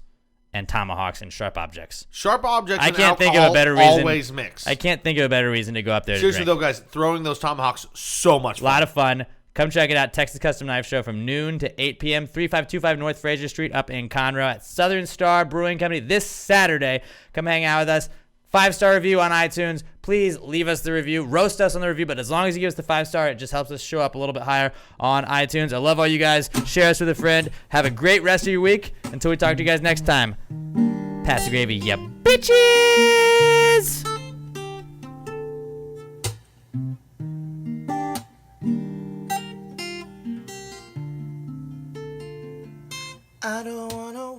and tomahawks and sharp objects? Sharp objects. I can't think of a better reason. Always mix. I can't think of a better reason to go up there. Seriously though, guys, throwing those tomahawks so much fun. A lot of fun. Come check it out. Texas Custom Knife Show from noon to 8 p.m. 3525 North Fraser Street up in Conroe at Southern Star Brewing Company this Saturday. Come hang out with us. 5-star review on iTunes. Please leave us the review. Roast us on the review, but as long as you give us the 5-star, it just helps us show up a little bit higher on iTunes. I love all you guys. Share us with a friend. Have a great rest of your week. Until we talk to you guys next time. Pass the gravy, ya bitches! I don't wanna